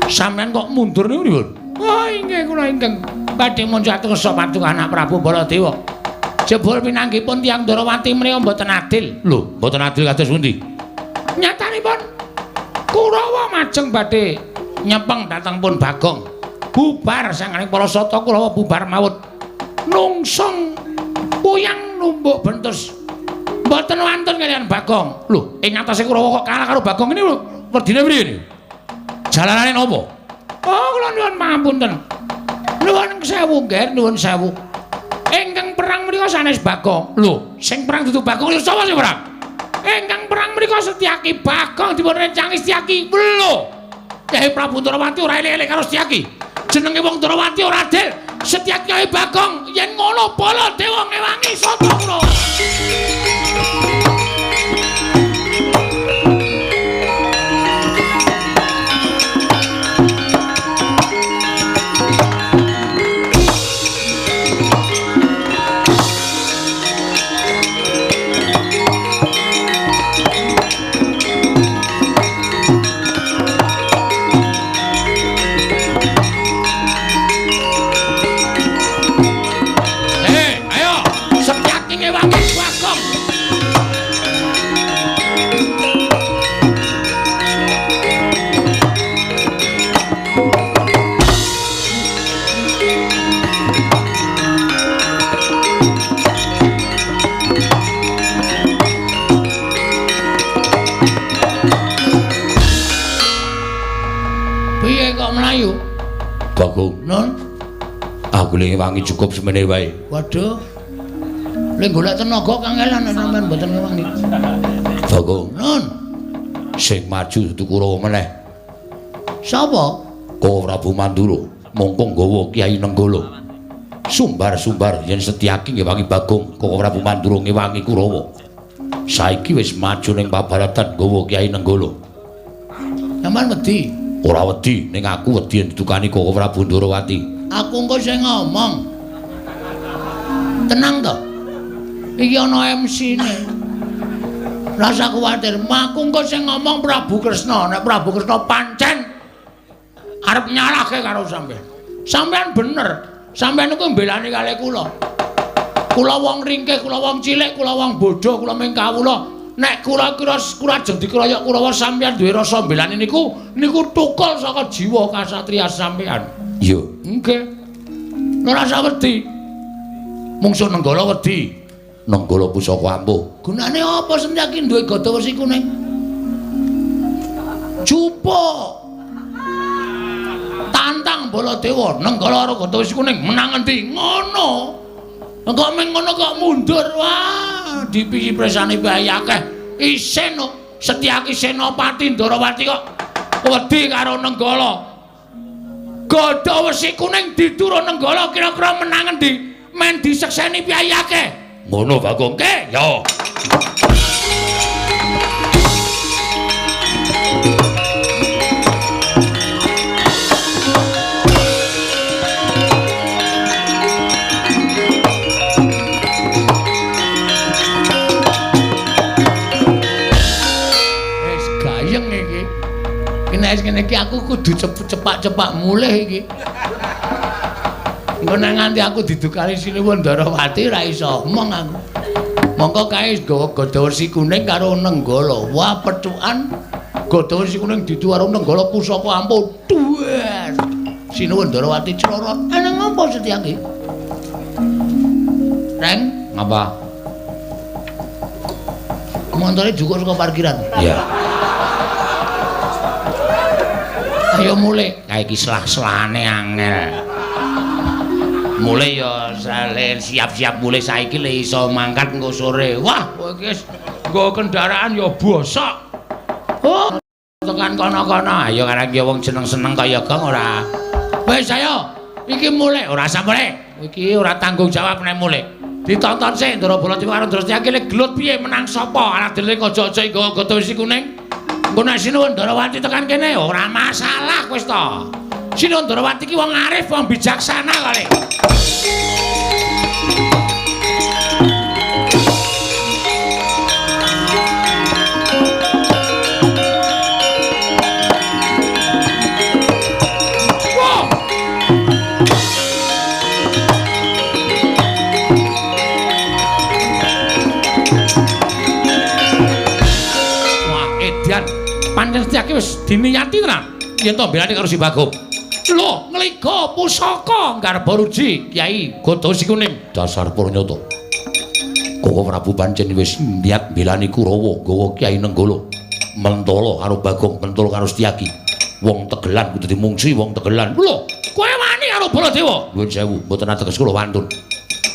Sampeyan kok mundur niku pripun? Oh, inggih kula ingkang badhe muncatus patung Anak Prabu Baladewa. Jebul pinanggipun tiyang Darawati menika mboten adil. Lho, mboten adil kados pundi? Nyatanipun Kurawa majeng badhe nyepeng dhateng pun Bagong. Bubar sanganing para sata Kurawa bubar mawut. Nungsung kuyang numbuk bentus. Mboten wantun kaliyan Bagong. Lho, ing atase Kurawa kok kalah karo Bagong ini lho. Werdine priye niku? Jalanane napa? Oh, kula nuwun pangapunten. Nuwun sewu, nggih, nuwun sewu. Ingkang perang menika sanes Bagong. Lho, sing perang dudu Bagong lho sapa sing perang? Ingkang perang menika Setyaki. Bagong dipun rencangi Setyaki. Lho. Kyai Prabu Darawati ora elek-elek karo Setyaki. Jenenge wong Darawati ora adil. Setyaki kaya Bagong yen ngono Baladewa ngewangi sata Kurawa. Bagong, non? Aku lagi wangi cukup semene wae. Waduh. Lek golek tenaga kangelan sampean mboten ngewangi. Bagong, non. Sing maju dudu Kurawa meneh. Sapa? Kowe Prabu Mandura, mongko nggawa Kyai Nenggala. Sumbar-sumbar yen Setyaki ngewangi Bagong, Kowe Prabu Mandura ngewangi Kurawa. Saiki wis maju ning pabaratan nggawa Kyai Nenggala. Sampeyan wedi? Ora wedi, ning aku wedi yen ditukani Kowe Prabu Darawati. Aku engko sing ngomong. Tenang to. Iki ana MC-ne. Rasa kuwatir, aku engko sing ngomong Prabu Kresna. Nek Prabu Kresna pancen arep nyalahke karo sampean. Sampean bener. Sampean niku mbelani kalih kula. Kula wong ringkih, kula wong cilik, kula wong bodho, kula ming kawula. nek kula ajeng dikeroyok Kurawa sampeyan duwe rasa mbelani niku tukul saka jiwa kasatria sampeyan. Iya. Nggih. Ora usah wedi. Mungsuh Nenggala wedi. Nenggala pusaka ampuh. Gunane apa Setyaki duwe gada wesi kuning? Jupuk. Tantang Baladewa, Nenggala karo gada wesi kuning menang endi? Ngono. Engko meng ngono kok mundur. Wah, dipiki presane bae akeh. Isin Setyaki Senopati Ndarawati kok wedi karo Nenggala. Gada wesi kuning diturun Nenggala kira-kira menang endi? Men disekseni piyai akeh. Ngono Bagong ke? Ya. Wis gayeng iki. Nek ngene iki aku kudu cepak-cepak mulih iki. Engko nek nganti aku didukani Sinuwun Ndarawati ra iso omong aku. Monggo kae gawa gada wesi kuning karo Nenggala. Wah, pecukan gada wesi kuning ditu karo Nenggala pusaka ampuh. Dues. Sinuwun Ndarawati clorot. Ana ngopo Setyaki? Reng, ngapa? Montore jukur saka parkiran. Iya. Ayo mulih. Kae iki selah-selahane angel. Mulai ya siap-siap mulai saiki le iso mangkat engko sore. Wah, kowe iki wis nggo kendaraan ya bosok. Oh, tekan kono-kono. Ayo karang ya wong seneng-seneng kaya gong ora. Wis ayo, iki mulai ora usah mulai. Iki ora tanggung jawab nek mulai. Ditonton sik Ndara Baladewa karo Ndara Setyaki le gelut piye menang sapa? Ana dene aja-aja nggawa gada wesi kuning. Engko nek Sinuwun Ndarawati tekan kene ora masalah wis to. Sinuwun Ndarawati ki wong arif, wong bijaksana kali. Pancen Setyaki wis diniyati tenan yen to mbelani karo si Bagong. Lho, ngliga pusaka Garba Ruji Kyai Gada Wesi Kuning. Dasar Purnyata. Koko Prabu pancen wis niat mbelani Kurawa gawa Kyai Nenggala. Mentala karo Bagong, mentala karo Setyaki. Wong Tegelan kudu dimungsi wong Tegelan. Lho, kowe wani karo Baladewa? Nuwun sewu, mboten ateges kula wantun.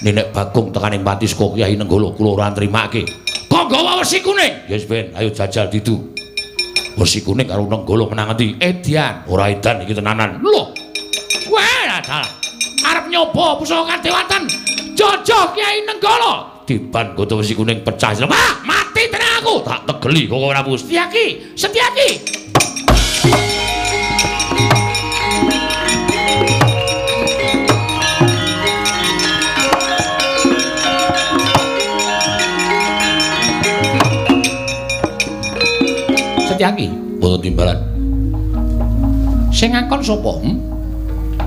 Nenek Bagong tekaning pati saka Kyai Nenggala kula ora nrimake. Kok gawa Wesi Kuning? Yes ben, ayo jajal ditu. Wesi Kuning karo Nenggala menang endi? Edian. Ora edan iki tenanan. Lho. Wah, dalah. Arep nyoba pusaka kadewatan Jaja Kyai Nenggala. Diban Gada Wesi Kuning pecah. Wah, mati tenan aku. Tak tegeli kok ora wis. Setyaki, Setyaki. Setyaki, boten timbalan. Sing ngakon sapa?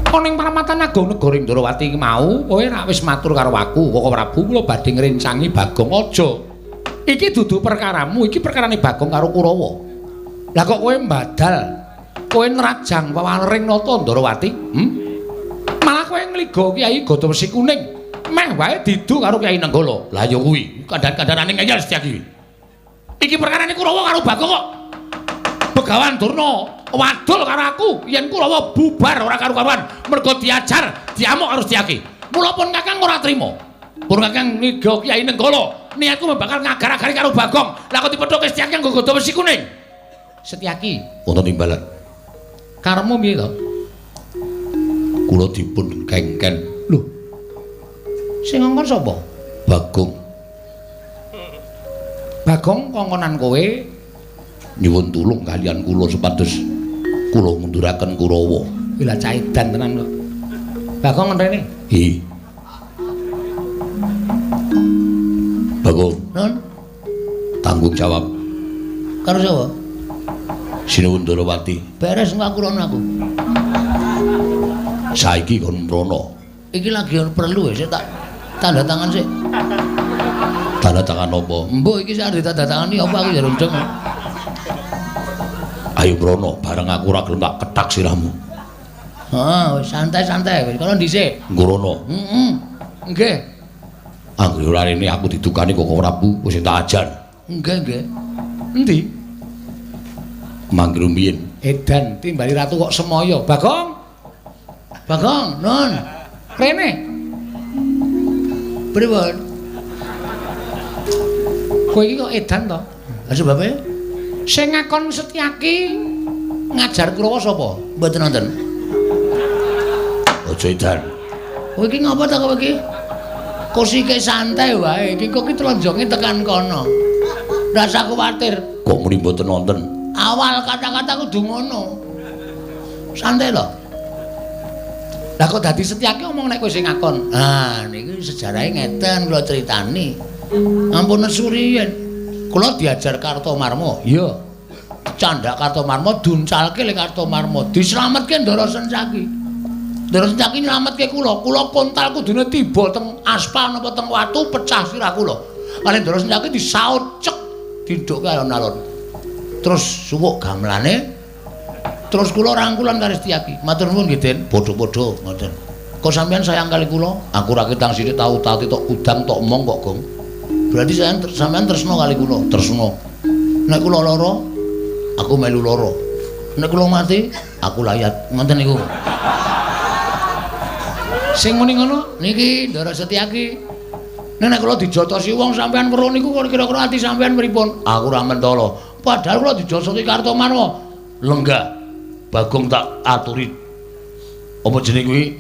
Ana ing Paramatan Agung Negara Ndarawati iki mau, kowe ra wis matur karo aku, Koko Prabu, kula badhe ngrencangi Bagong aja. Iki dudu perkaramu, iki perkarane Bagong karo Kurawa. Lah kok kowe mbadal, kowe nrajang wewaring nata Ndarawati? Malah kowe ngliga Kyai Gada Wesi Kuning. Meh wae didu karo Kyai Nenggala. Lah ya kuwi, Kandan-kandanane ngeyel Setyaki. Iki perkarane Kurawa karo Bagong kok. Begawan Durna wadul karo aku yen Kurawa bubar ora karu-karuan mergo diajar diamuk karo Setyaki. Mula pun Kakang ora trima. Pun Kakang ngiga Kyai Nenggala niatku bakal ngagar-agari karo Bagong. Lah kok dipethoke Setyaki nggo Gada Wesi Kuning. Setyaki, wonten timbalan. karepmu piye to? Kula dipun kengken. Lho. Sing ngongkon sapa? Bagong. Bagong kongkonan kowe Nyuwun tulung kalian kula supados kula ngunduraken Kurawa. Wila caidan tenan kok. Bagong ngrene. Hi. Bagong, Nun, tanggung jawab. karo sapa? Sinuwun Ndarawati. Beres ngakurono aku. Saiki kon mrono. Iki lagi perlu ya, sik tak tanda tangan sik. Tanda tangan apa? Mbok iki sak ditandatangani apa aku ya rundeng. Ayo Brono, bareng aku ora gelem tak ketak sirahmu. Heeh, santai-santai. Kono dhisik. Nggrono. Heeh. Nggih. Anggere ora rene aku didukani kok Prabu wis tak ajan. Nggih. Endi? Mangkir mbiyen. Edan timbali ratu kok semoyo. Bagong. Bagong, Nun. Rene. Pripun? Kowe iki kok edan to? Lah sebabe sing ngakon Setyaki ngajar Kurawa sapa? Mboten wonten. Aja edan. Kowe iki ngapa ta kowe iki? Kosike santai wae. Iki kok ki tlonjonge tekan kono. Ora usah kuwatir. Kok muni mboten wonten? Awal kata-kata kudu ngono. Santai lho. Lah kok dadi Setyaki omong nek kowe sing ngakon. Ah, niku sejarahe ngeten kula critani. Ampun nesuriyen. Kula diajar Kartomarma. Iya. Candak Kartomarma duncalke ling Kartomarma. Dislametke Ndara Setyaki. Ndara Setyaki nylametke kula. Kula kontal kudune tiba teng aspal napa teng watu pecah sirah kula. Kalih Ndara Setyaki disaut cek dinduk alon-alon. Terus suwuk gamelane. Terus kula rangkulan karo Setyaki. Matur nuwun nggih, Den. Bodho-bodho ngoten. Kok sampean sayang kali kula? Aku ra ketang sithik tau tati tok udang tok emong kok, Gong. Berarti sampean tresno kali kula, tresno. Nek kula lara, aku melu lara. Nek kula mati, aku layat. Ngoten niku. Sing muni ngono niki Ndara Setyaki. Nek kula dijotosi wong sampean weruh niku kira-kira ati sampean pripun? Aku ra mentala. Padahal kula dijotosi Kartomarma. Lenggah. Bagong tak aturi. Apa jeneng kuwi?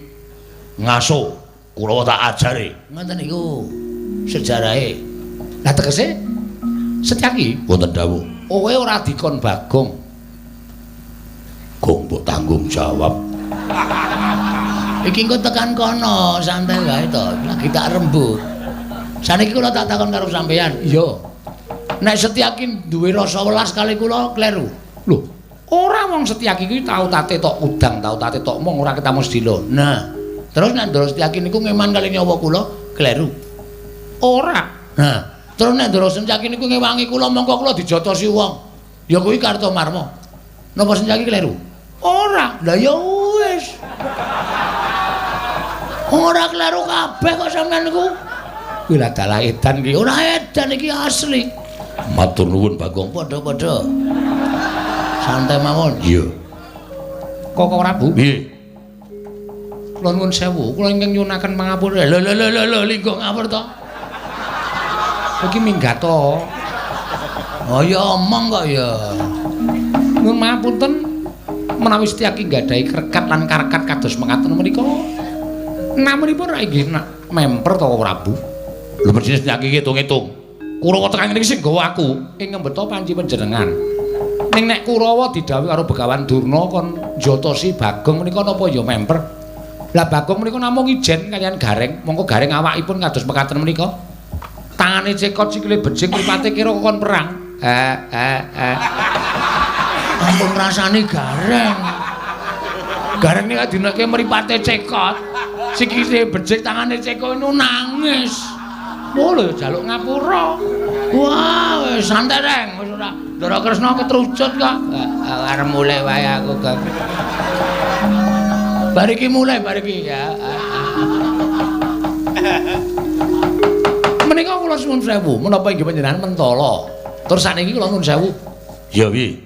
Ngaso. Kurawa tak ajari. Ngoten niku sejarahe. Lah tegese Setyaki Wonten dawuh. kowe ora dikon Bagong. Gong mbok tanggung jawab. Iki engko tekan kono, santai wae to. Lagi tak rembug. Saniki kula tak takon karo sampean. Iya. Nek Setyaki duwe rasa welas kali kula kleru. Lho, ora wong Setyaki kuwi tau tate tok udang, tau tate tok mong ora ketemu sedina. Nah, terus nek Ndara Setyaki niku ngeman kali nyawa kula kleru. Ora. Nah, terus nek Ndara Setyaki niku ngewangi kula mongko kula dijotosi wong. Ya kuwi Kartomarma. Napa Setyaki kleru? Ora. Lah ya wis. Ora kleru kabeh kok sampean niku. Kuwi lah dalah edan iki. Ora edan iki asli. Matur nuwun Bagong. Padha-padha. Santai mawon. Iya. Kok Prabu? Piye? Kula nuwun sewu, kula ingkang nyunaken pangapura. Lho, linggo ngapur to. Iki minggat to. Oh ya omong kok ya. Nuwun mapunten menawi Setyaki nggadahi krekat lan karakat kados mekaten menika. Namunipun ra inggih memper to Prabu. Lho mesti Setyaki ngitung-ngitung. Kurawa tekan ngene sing gawa aku. Ing ngembeta panci panjenengan. Ning nek Kurawa didhawuhi karo Begawan Durna kon njotosi Bagong menika napa ya memper? Lah Bagong menika namung ijen kaliyan Gareng, mongko Gareng awakipun kados mekaten menika. Tangane cekot sikile bejing mripate kira kon perang. Ampun rasane Gareng. Gareng nek dinake mripate cekot, sikile bejing tangane cekot itu nangis. Oh lho jaluk ngapura. Wah, wis santai reng, wis ora. Ndara Kresna ketrucut kok. Arep mulai wae aku, Kang. Bariki mulai bariki ya. Menika kula suwun sewu, menapa inggih panjenengan mentala. Tur saniki kula nuwun sewu. Ya piye?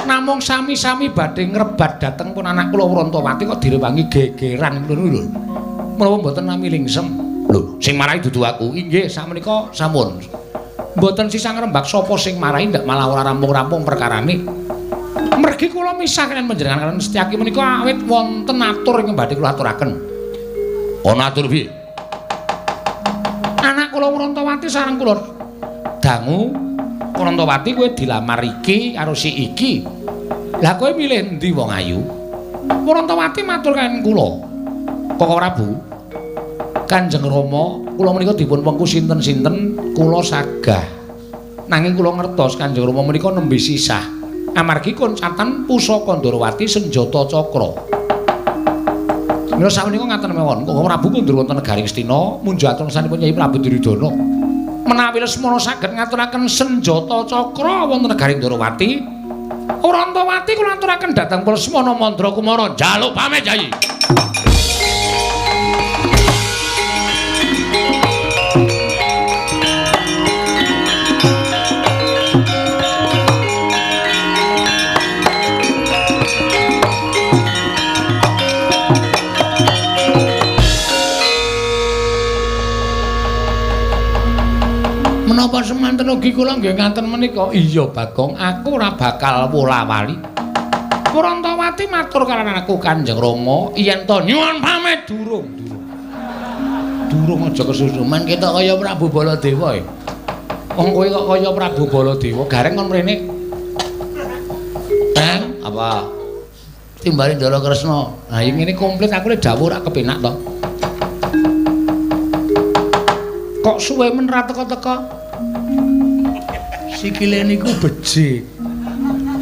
Namung sami-sami badhe ngrebat dhateng pun anak kula Wrantawati kok direwangi gegeran ngono lho. Menapa mboten nami lingsem? Lho, sing marahi dudu aku. Inggih, sakmenika sampun. Mboten sisa ngrembak sapa sing marahi ndak malah ora rampung-rampung perkarane. Mergi kula misah kaliyan panjenengan kaliyan Setyaki menika awit wonten atur ing badhe kula aturaken. Ana atur piye? Anak kula Wrantawati sareng kula dangu Wrantawati kowe dilamar iki karo si iki. Lah kowe milih endi wong ayu? Wrantawati matur kaliyan kula. Kok Prabu? Kanjeng Rama, kula menika dipun wengku sinten-sinten kula sagah. Nanging kula ngertos Kanjeng Rama menika nembe sisah. Amargi koncatan pusaka Ndarawati senjata cakra. Mila sawenika ngaten mawon, Kang Prabu kundur wonten negaring Astina, munjuk atur sanipun Nyai Prabu Duryudana. menawi Lesmana saged ngaturaken senjata cakra wonten negaring Ndarawati, Urantawati kula aturaken dhateng Lesmana Mandra Kumara njaluk pamit Yayi. Menapa semanten ugi kula nggih ngaten menika? Iya Bagong, aku ora bakal wola-wali. Urantawati matur kaliyan aku Kanjeng Rama yen to nyuwun pamit durung. Durung aja kesusu. Men ketok kaya Prabu Baladewa. Wong kowe kok kaya Prabu Baladewa, gareng kon mrene. Apa? Timbali Ndara Kresna. Nah, iki ngene komplit aku le dawuh ora kepenak to. Kok suwe men ra teka-teka? Sikile niku becik.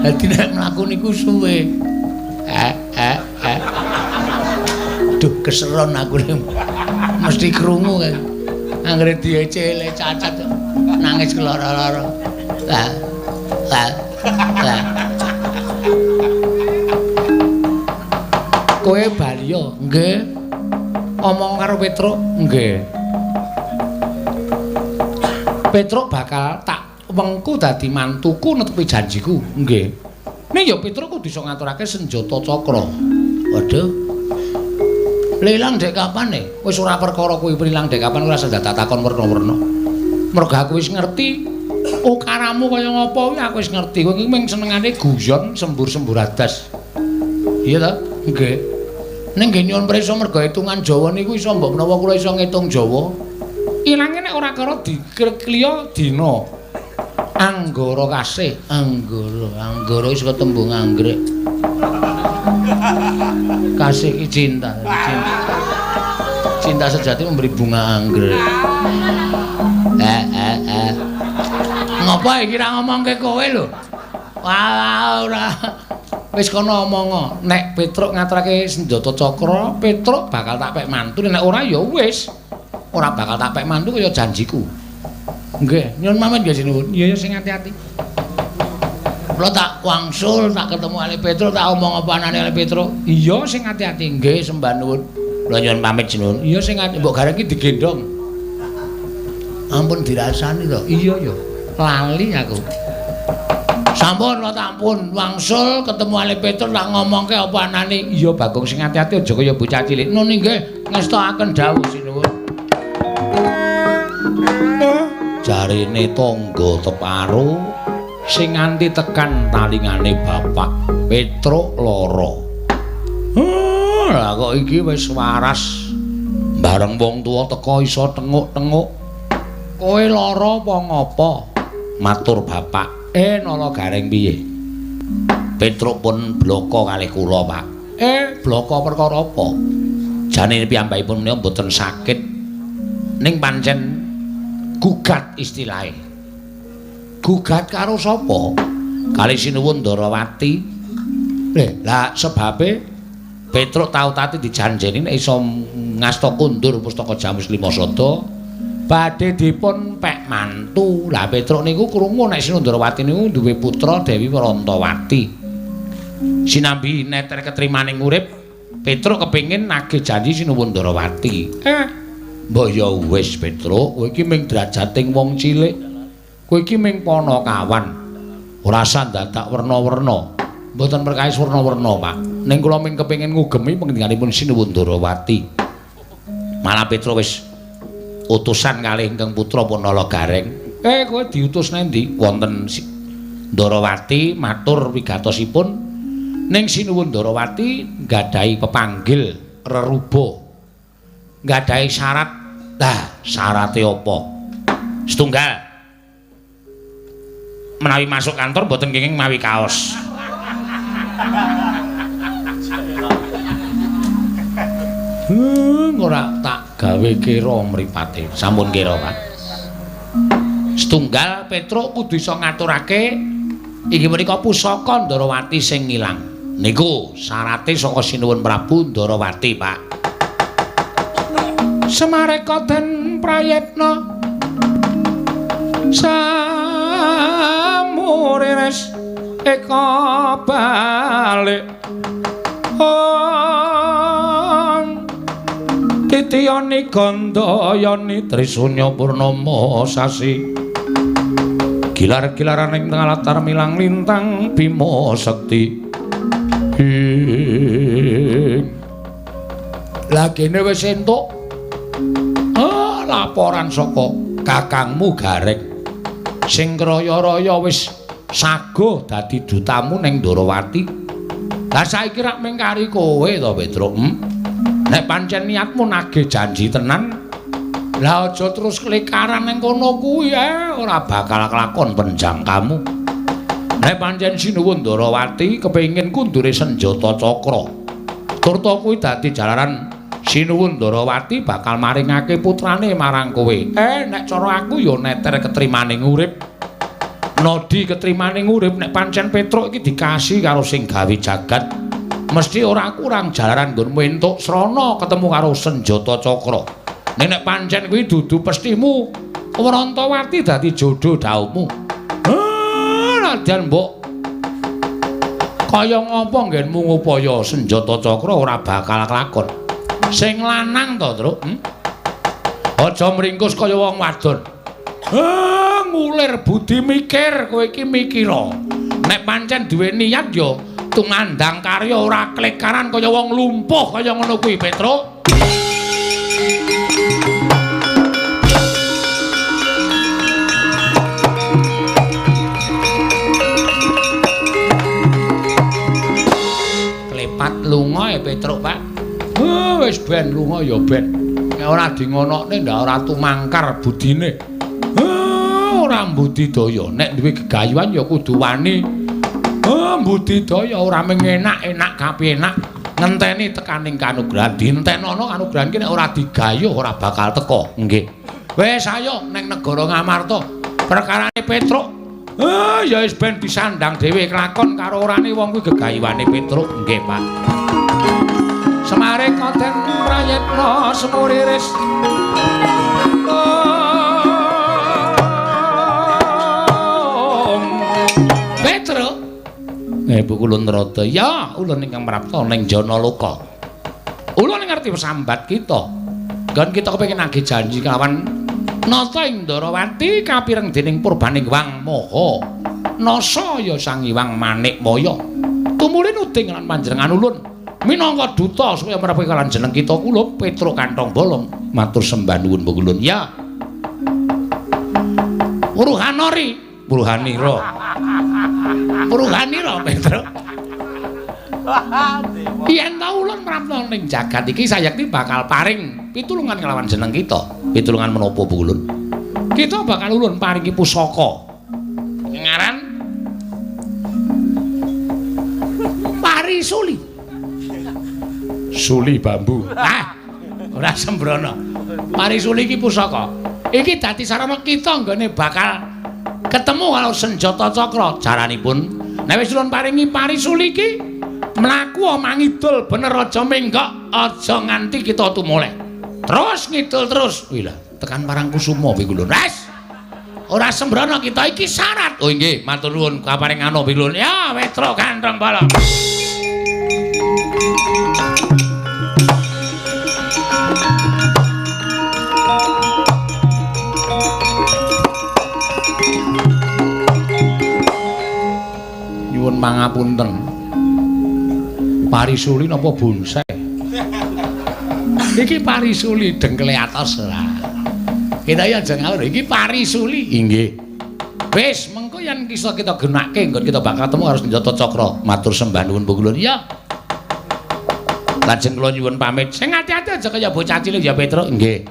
Dadi nek mlaku niku suwe. Duh keseron aku mesti krungu kan. Anggere diecele cacat nangis keloro-loro. Kowe bali yo? Nggih. Omong karo Petruk? Nggih. Petruk bakal tak wengku dadi mantuku netepi janjiku. Nggih. Nek ya Petruk kudu iso ngaturake senjata cakra. Waduh. Lelang dek kapan wis ora perkara kuwi prilang dek kapan ora usah tak takon werna-werna. Mergo aku wis ngerti ukaramu kaya ngapa kuwi aku wis ngerti. Kowe iki mung senengane guyon sembur-sembur adas. Iya ta? Nggih. Ning nggih nyuwun prisa mergo hitungan Jawa niku iso mbok menawa kula iso ngitung Jawa. Ilange nek ora karo dikliya dina. Anggara kasih, anggara wis ketembung anggrek. Kasih iki cinta. Cinta sejati memberi bunga anggrek. Ngopo iki ra ngomongke kowe lho? Ora. Wis kono omong. Nek Petruk ngaturake senjata cakra, Petruk bakal tak pek mantu. Nek ora ya wis. Ora bakal tak pek mantu kaya janjiku. Nggih, nyuwun pamit nggih sinuwun. Iya sing ati-ati. Kula tak wangsul, tak ketemu Ali Petruk, tak omong apa anane Ali Petruk. Iya sing ati-ati. Nggih, sembah nuwun. Kula nyuwun pamit sinuwun. Iya sing ati, mbok gareng iki digendong. Ampun dirasani to. Iya ya. Lali aku. Sampun kula tampun wangsul ketemu Ali Petruk tak ngomongke apa anane. Iya Bagong sing ati-ati aja kaya bocah cilik. Nun nggih, ngestakaken dawuh sinuwun. Jarine tangga teparo sing nganti tekan talingane bapak Petruk lara. Lah kok iki wis waras. Bareng wong tuwa teka iso tenguk-tenguk. Kowe lara apa ngapa? Matur bapak. Nala Gareng piye? Petruk pun bloko kalih kula, Pak. Bloko perkara apa? Jane piyambakipun menika mboten sakit. Ning pancen gugat istilahe. Gugat karo sapa? Kali sinuwun Ndarawati. Lah sebabe Petruk tau tati dijanjeni nek iso ngasta kundur pustaka Jamus Lima Sada badhe dipun pek mantu. Lah Petruk niku krungu nek sinuwun Ndarawati niku duwe putra Dewi Warantawati. Sinambi neter ketrimaning urip, Petruk kepengin nagih janji sinuwun Ndarawati. Mbok ya wis Petruk, kowe iki mung drajating wong cilik. Kowe iki mung panakawan. Ora usah dadak werna-werna. Mboten perkawis werna-werna, Pak. Ning kula mung kepengin ngugemi pangendikaning sinuwun Ndarawati. Malah Petruk wis utusan kalih ingkang putra Punala Gareng. Kowe diutus nendi? Wonten Ndarawati matur wigatosipun ning sinuwun Ndarawati nggadahi pepanggil reruba. Nggadahi syarat. Lah, syarate apa? Setunggal. Menawi masuk kantor mboten kenging mawi kaos. Ora tak gawe kira mripate. Sampun kira, Pak. Setunggal Petruk kudu iso ngaturake inggih menika pusaka Ndarawati sing ilang. Niku syarate saka sinuwun Prabu Ndarawati, Pak. Semareka den prayitna samuriris eka balik titiyani gandayani trisunya purnama sasi gilar-gilaran ing tengah latar milang lintang Bima Sekti lagene wis entuk laporan saka kakangmu Gareng sing kraya-raya wis sago dadi dutamu ning Ndarawati. Lah saiki rak mengkari kowe to Petruk. Nek pancen niatmu nagih janji tenan, lah aja terus kelikaran ning kono kuwi ora bakal kelakon penjangkamu. Nek pancen sinuwun Ndarawati kepengin kundure senjata cakra. Turta kuwi dadi jalaran sinuwun Ndarawati bakal maringake putrane marang kowe. Nek cara aku ya neter ketrimaning urip. Nodi ketrimaning urip nek pancen Petruk iki dikasih karo sing gawe jagat, mesti ora kurang jalaran nggonmu entuk srana ketemu karo senjata cakra. Nek pancen kuwi dudu pestimu, Wrantawati dadi jodoh daumu. Nadyan mbok kaya ngapa nggenmu ngupaya senjata cakra ora bakal kelakon. Sing lanang to, Truk? Aja mringkus kaya wong wadon. Ngulir budi mikir kowe iki mikira. Nek pancen duwe niat ya tumandang karya ora klekaran kaya wong lumpuh kaya ngono kuwi, Petruk. Klepat lunga Petruk, Pak. Wis ben lunga ya ben. Nek ora dingonokne ndak ora tumangkar budine. Ora mbudidaya nek duwe gegayuhan ya kudu wani mbudidaya ora mung enak-enak kapenak ngenteni tekaning kanugrahan dintenono kanugrahan ki nek ora digayuh ora bakal teka nggih wis ayo ning negara Ngamarta perkarane Petruk ya wis ben disandang dhewe kelakon karo orane wong kuwi gegayuhane Petruk nggih Pak Semare Koden Prayitna semuriris Bu Kulun Rada, ya ulun ingkang prapta ning Janaloka. Ulun ngerti pesambat kita. Kan kita kepengin nagih janji kelawan nata ing Ndarawati kapireng dening Purbaning Wang Maha. Nasa ya Sang Hyang Manikmaya. Tumulin uding lan panjenengan ulun minangka duta supaya merapi kalan jeneng kita kula Petruk Kantong Bolong. Matur sembah nuwun Bu Kulun. Ya. Wuruhanori, Wuruhanira. Puruhanira Petruk. Yen ta ulun prapta ning jagat iki sayekti bakal paring pitulungan kelawan jeneng kita. Pitulungan menapa Bu Ulun? Kita bakal ulun paringi pusaka. Ngaran Parisuli. Suli bambu. Ora sembrono. Parisuli iki pusaka. Iki dadi sarana kita nggone bakal ketemu karo senjata cakra jaranipun nek wis ulun paringi parisuli iki mlaku mangidul bener aja menggok aja nganti kita tumoleh terus ngidul terus wih lah tekan Parangkusuma kuwi lho wis ora sembrono kita iki syarat oh nggih matur nuwun kaparingana pilun ya Petruk Kantong Bolong pangapunten Parisuli napa bonsai iki Parisuli dengkele atos lah kita ya aja ngawur iki Parisuli inggih wis mengko yen bisa kita gunakake nggon kita bakal ketemu harus senjata cakra matur sembah nuwun Bu Kulun ya lajeng kula nyuwun pamit sing ati-ati aja kaya bocah cilik ya Petruk nggih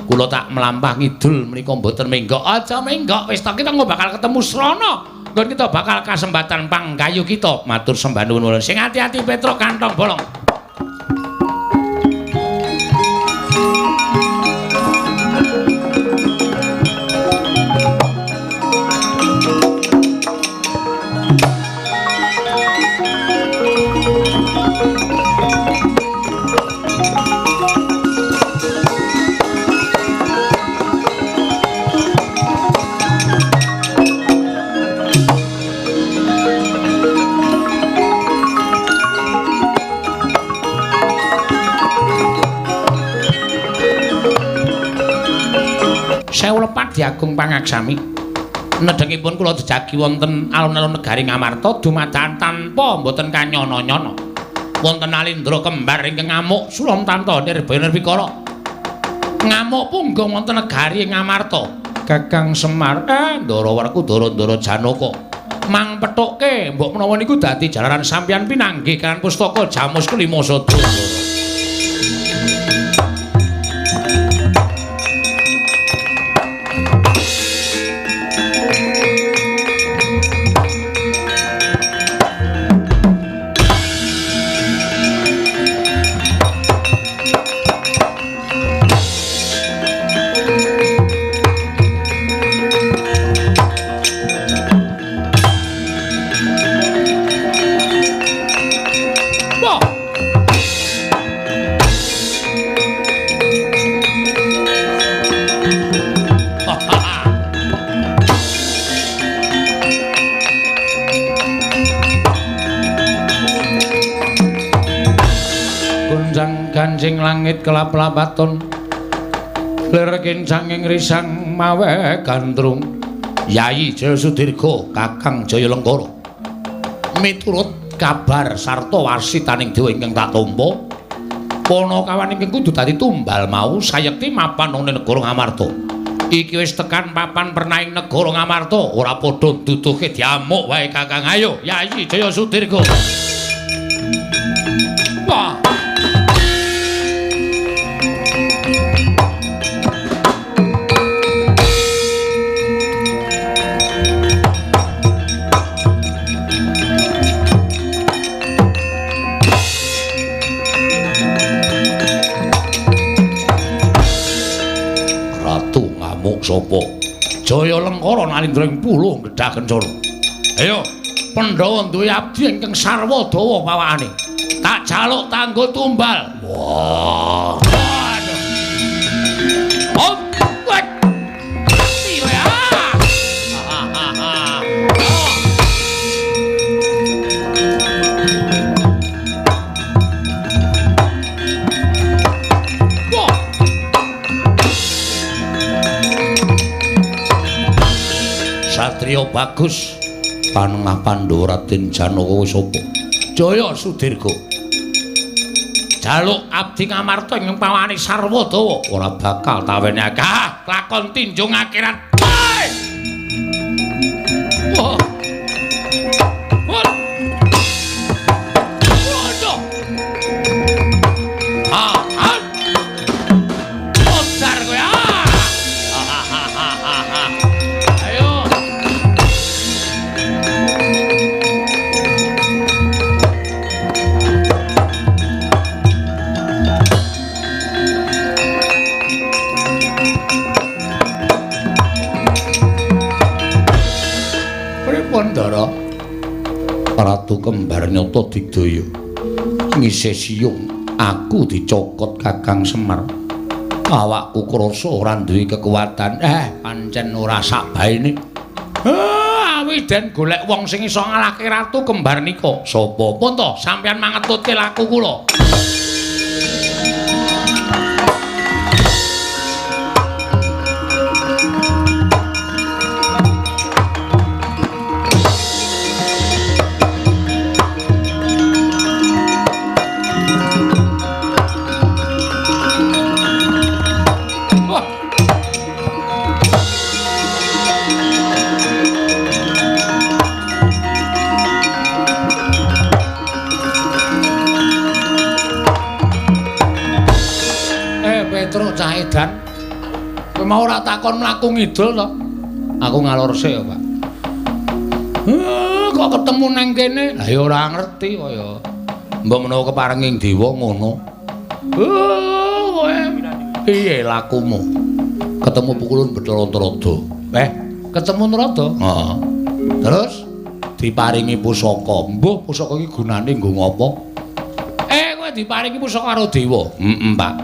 kula tak melampah ngidul menika mboten menggok aja menggok wis ta kita bakal ketemu srana nggon kita bakal kasempatan panggayu kita matur sembah nuwun sing ati-ati Petruk Kantong Bolong Adi Agung Pangaksami. Nedhengipun kula jejagi wonten alun-alun negari Ngamarta dumadakan tanpa mboten kanyana-nyana. Wonten Alindra kembar ingkang ngamuk sulom tanto nirbaya nirwikara. Ngamuk punggung wonten negari Ngamarta. Kakang Semar, Ndara Werkudara Ndara Janaka. Mang pethuke mbok menawa niku dadi jalaran sampeyan pinanggih kan pustaka Jamus Kelima Sadaya. Ganjing langit kelap-lapaton lir kincanging risang mawe gandrung Yayi Jaya Sudirga Kakang Jaya Lenggara miturut kabar sarta wasitaning dewa ingkang tak tampa Panakawan ingkang kudu dadi tumbal mau sayekti mapan ing negara Ngamarta iki wis tekan papan pernahing negara Ngamarta ora padha duduhke diamuk wae Kakang ayo Yayi Jaya Sudirga wah sapa Jaya Lenggara Nalindra ing pulo gedha kencana ayo Pandhawa duwe abdi ingkang sarwa dawa pawakane tak jaluk tanggo tumbal wah Satria bagus panengah Pandhawa Raden Janaka wis apa Jaya Sudirga jaluk abdi Ngamarta ing pawani sarwa dawa ora bakal tawenake lakon tinjung akhirat wah Ndara Ratu Kembar Nyata Digdaya ngisih siyung aku dicokot Kakang Semar awakku krasa ora duwe kekuatan pancen ora sak baene awiden golek wong sing iso ngalahke Ratu Kembar nika sapa pun to sampeyan mangetutke laku kula Edan kowe mau ora takon mlaku ngidul to aku ngalor sik ya Pak kok ketemu nang kene lah ya ora ngerti kaya mbok menawa keparenging dewa ngono kowe piye lakumu ketemu pukulun Bathara Antarada ketemu Antarada heeh terus diparingi pusaka mbuh pusaka iki gunane nggo ngopo kowe diparingi pusaka karo dewa Pak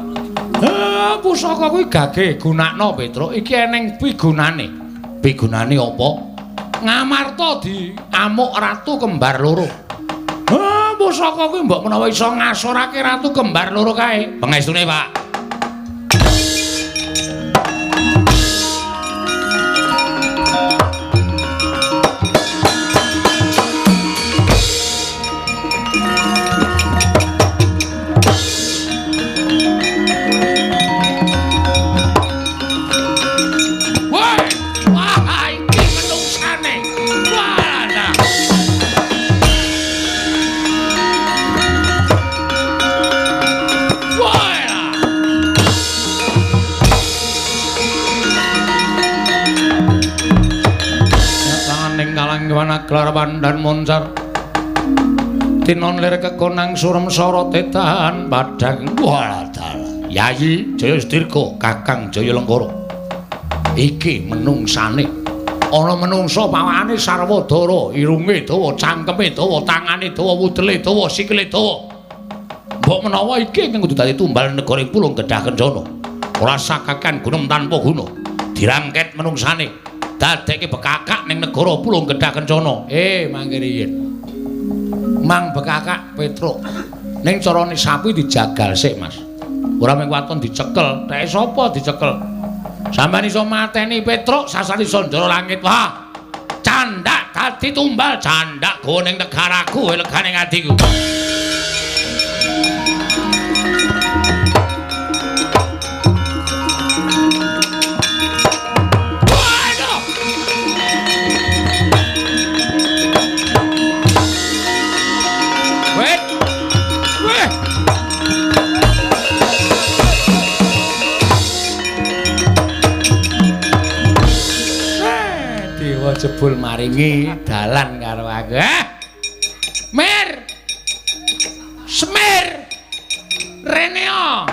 pusaka kuwi gage gunakno Petruk iki eneng pigunane. Pigunane apa? Ngamarta diamuk Ratu Kembar loro. Pusaka kuwi mbok menawa iso ngasorake Ratu Kembar loro kae. Pangestune, Pak. pangwana gelar pandan moncar tinon lir kekonang surem sorot tetahan padang waladal Yayi Jayastirga Kakang Jayalengkara iki menungsane ana menungsa pawakane sarwadara irunge dawa cangkeme dawa tangane dawa wudele dawa sikile dawa mbok menawa iki ingkang kudu dadi tumbal negara Pulung Kedah Kencana ora sakakan gunung tanpa guna dirangket menungsane dadekke bekakak ning negara Pulung Kedah Kencana mangke riyen Mang Bekakak Petruk ning carane sapi dijagal sik Mas ora mung waton dicekel nek sapa dicekel sampeyan iso mateni Petruk sasari Sandara Langit wah candak dadi tumbal candak go ning negaraku legane atiku jebul maringi dalan karo aku. Mir. Semir. Reneo.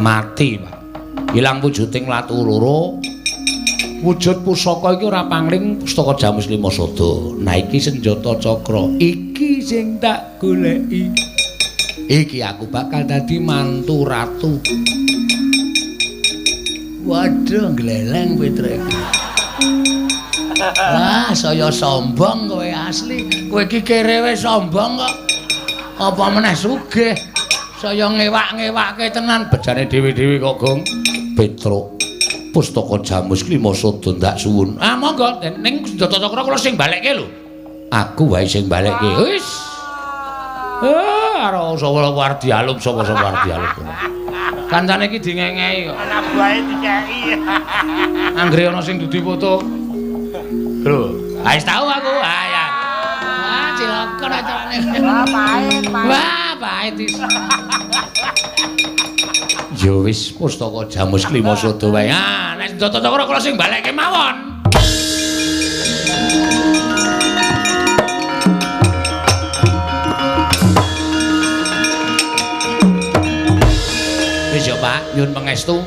Mati, Pak. Ilang wujuding Ratu Loro. Wujud pusaka iki ora pangling pustaka Jamus Lima Sada. Nah iki senjata cakra. Iki sing tak goleki. Iki aku bakal dadi mantu ratu. Waduh, gleleng Petruk. Wah, saya sombong kowe asli. Kowe iki kerewe sombong kok. Apa meneh sugih. Saya ngewak-ngewakke tenan bejane dewi-dewi kok, Gong. Petruk, pustaka Jamus Lima Sada ndak suwun. Ah, monggo ning senjata cakra kula sing balekke lho. Aku wae sing balekke. Wis. Karo sapa wardi alum sapa wardi alum. Kancane iki dingengei kok. Ana buahe dikeki. Anggere ana sing dudi foto. Lho, wis tau aku. Ah ya. Wah, cilaka acarane. Wah, pahit. Wah, pahit is. Ya wis pustaka Jamus Lima Sada wae. Ah, nek senjata cakra kula sing balekke mawon. Wis ya, Pak, nyuwun pangestu.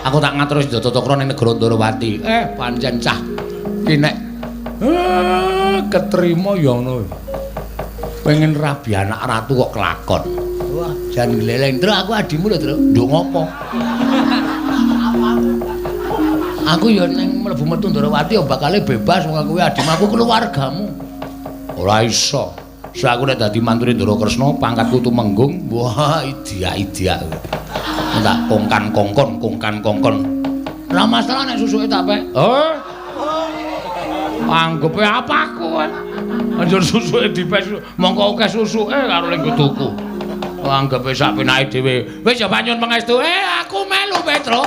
Aku tak ngatur senjata cakra ning negara Ndarawati. Pancen cah ki nek ketrima ya ngono. Pengen rabi anak ratu kok kelakon. Wah, jan gleleng, Tru, aku adimu lho, Tru. Nduk ngopo? Aku ya ning mlebu metu Ndarawati ya bakale bebas wong kuwi adimu, aku keluargamu. Ora iso. Sak aku nek dadi mantune Ndara Kresna, pangkatku tumenggung. Wah, idia-idia. Tak kongkan-kongkon. Ora masalah nek susuke tak pek. Anggepe apa aku kowe? Anjur susuke dipes, mongko akeh susuke karo ning tuku. Anggepe sak penake dhewe. Wis ya panyun pangestu. Aku melu Petruk.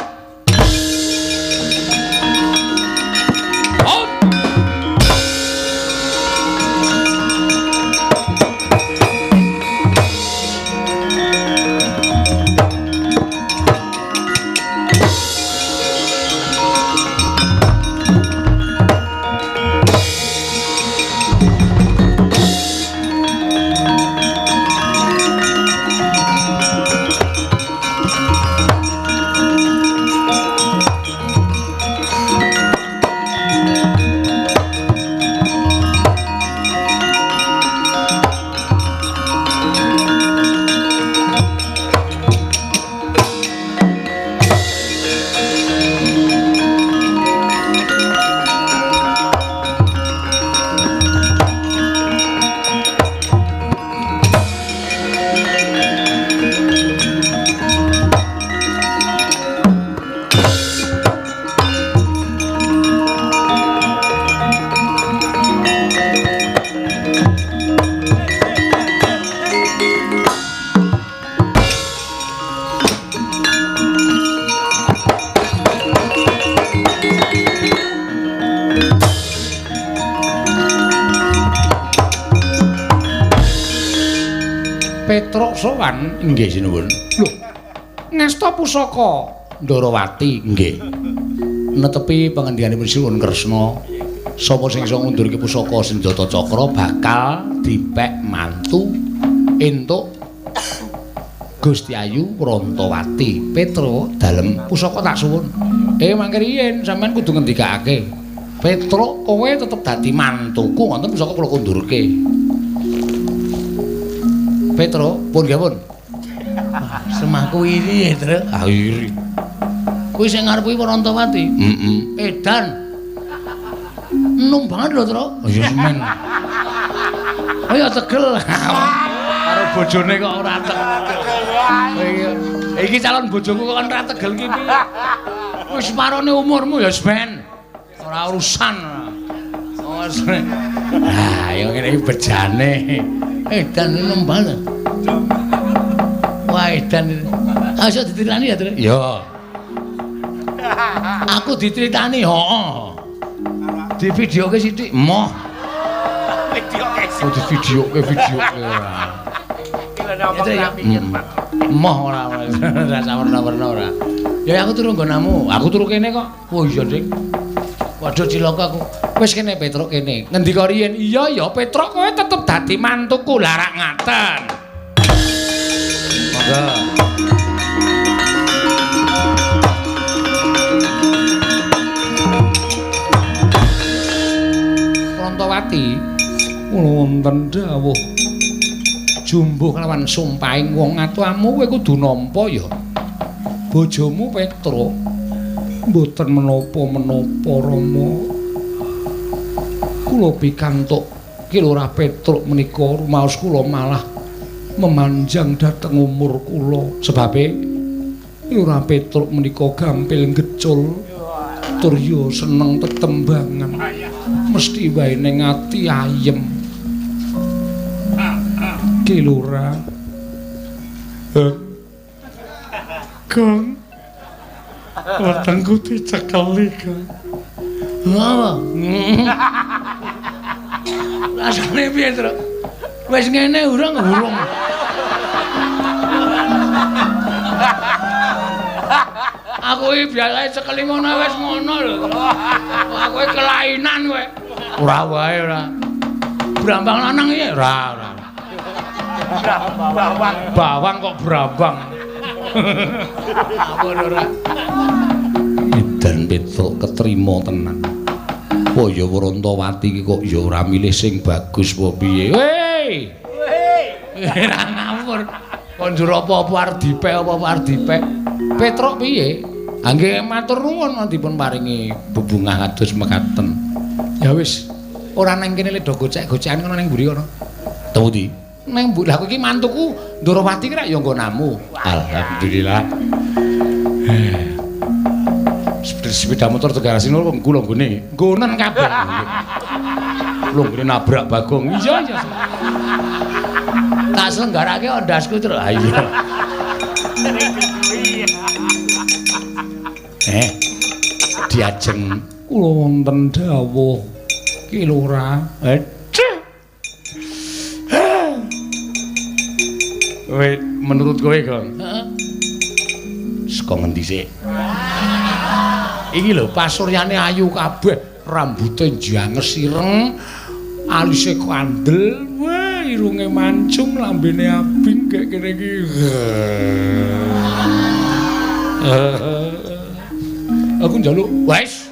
sowan nggih sinuwun. Lho. Ngesta pusaka Ndarawati nggih. Netepi pangendikanipun Sinuwun Kresna, sapa sing iso ngundurke pusaka Senjata Cakra bakal dipek mantu entuk Gusti Ayu Prantawati. Petro dalem pusaka tak suwun. Mangke riyen sampean kudu ngendikake. Petro kowe tetep dadi mantuku wonten pusaka kula kundurke. Petro, pun nggih pun. Semahku iri ya, Tru. Ah iri. Kuwi sing ngarep kuwi Prantawati. Edan. Enom banget lho, Tru. Ya semen. Ayo tegel. Karo bojone kok ora tegel. Iki calon bojoku kok ora tegel ki piye? Wis separone umurmu ya semen. Ora urusan. Ah, ya ngene iki bejane. Edan enom banget. Wah, edan. Ayo ditiritani ya, Tru. Ya. Aku ditiritani, heeh. Di videoke sithik, moh. Videoke. Oh, di videoke. Moh ora sawerna-werna ora. Ya aku turu nggonamu. Aku turu kene kok. Oh iya, Dik. Waduh cilaka aku. Wis kene Petruk kene. Ngendika riyen, "Iya ya Petruk kowe tetep dadi mantuku." Lah rak ngaten. Monggo. Prantawati kula wonten dawuh jumbuh kelawan sumpahing wong atuamu kowe kudu nampa ya. Bojomu Petruk mboten menapa-menapa Rama. Kula pikantuk Ki Lurah Petruk menika rumaos kula malah memanjang dhateng umur kula. Sebabe Lurah Petruk menika gampil gecul tur ya seneng tetembangan. Mesti wae ning ati ayem. Ki Lurah. Kang. Wetengku dicekeli, Kang. Apa? Rasane piye, Tru? Wis ngene urung. Aku iki biasae cekeli ngono wis ngono lho. Aku iki kelainan kowe. Ora wae ora. Brambang lanang iki ora. Bawang kok brambang. Apa ora? Edan Petruk ketrima tenan. Oh ya Prantawati iki kok ya ora milih sing bagus apa piye. Hei. Ora ngawur. Konjur apa-apa arep dipek apa-apa arep dipek. Petruk piye? Nggih matur nuwun dipun paringi bebungah kados mekaten. Ya wis, ora nang kene le do gocek-gocekan kono ning mburi kono. Temu ndi? Nang mburi. Lah kowe iki mantuku Ndarawati ki rak ya nggonamu. Alhamdulillah. Sepeda motor Tegar Sinul kok kula nggone. Nggonen kabeh. Lho nggone nabrak Bagong. Iya. Tak selenggarake ondasku terus. Ha iya. Diajeng kula wonten dawuh Ki Lurah. Menurut kowe, Gong? Heeh. Saka ngendi sik? Iki lho pasuryane ayu kabeh, rambuté janges ireng, alise kandel, wah irunge mancung, lambene abing kayak kene iki. Aku njaluk, wis.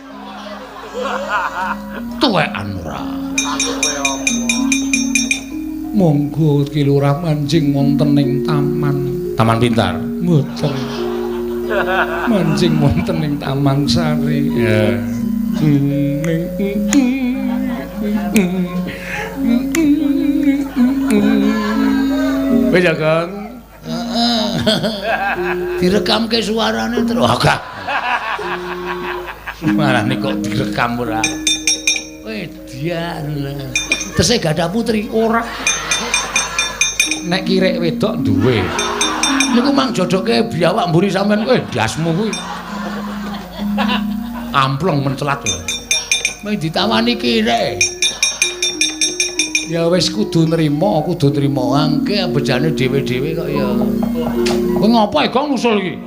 Tuwekan ora. Monggo Ki Lurah mancing wonten ing taman. Taman Pintar. Mboten. Mancing wonten ing Taman Sari. Ya. Wis ya, Kang. Heeh. Direkamke suarane terus. Agak. Suarane kok direkam ora. Wedian. Tesih gadah putri ora. Nek kirek wedok duwe. Niku mang jodoke biawak mburi sampean kowe dasmu kuwi. Amplong mencelat lho. Mung ditawani kirek. Ya wis kudu nrimo angke bejane dhewe-dhewe kok ya. Kowe ngopo e Gong nusul iki?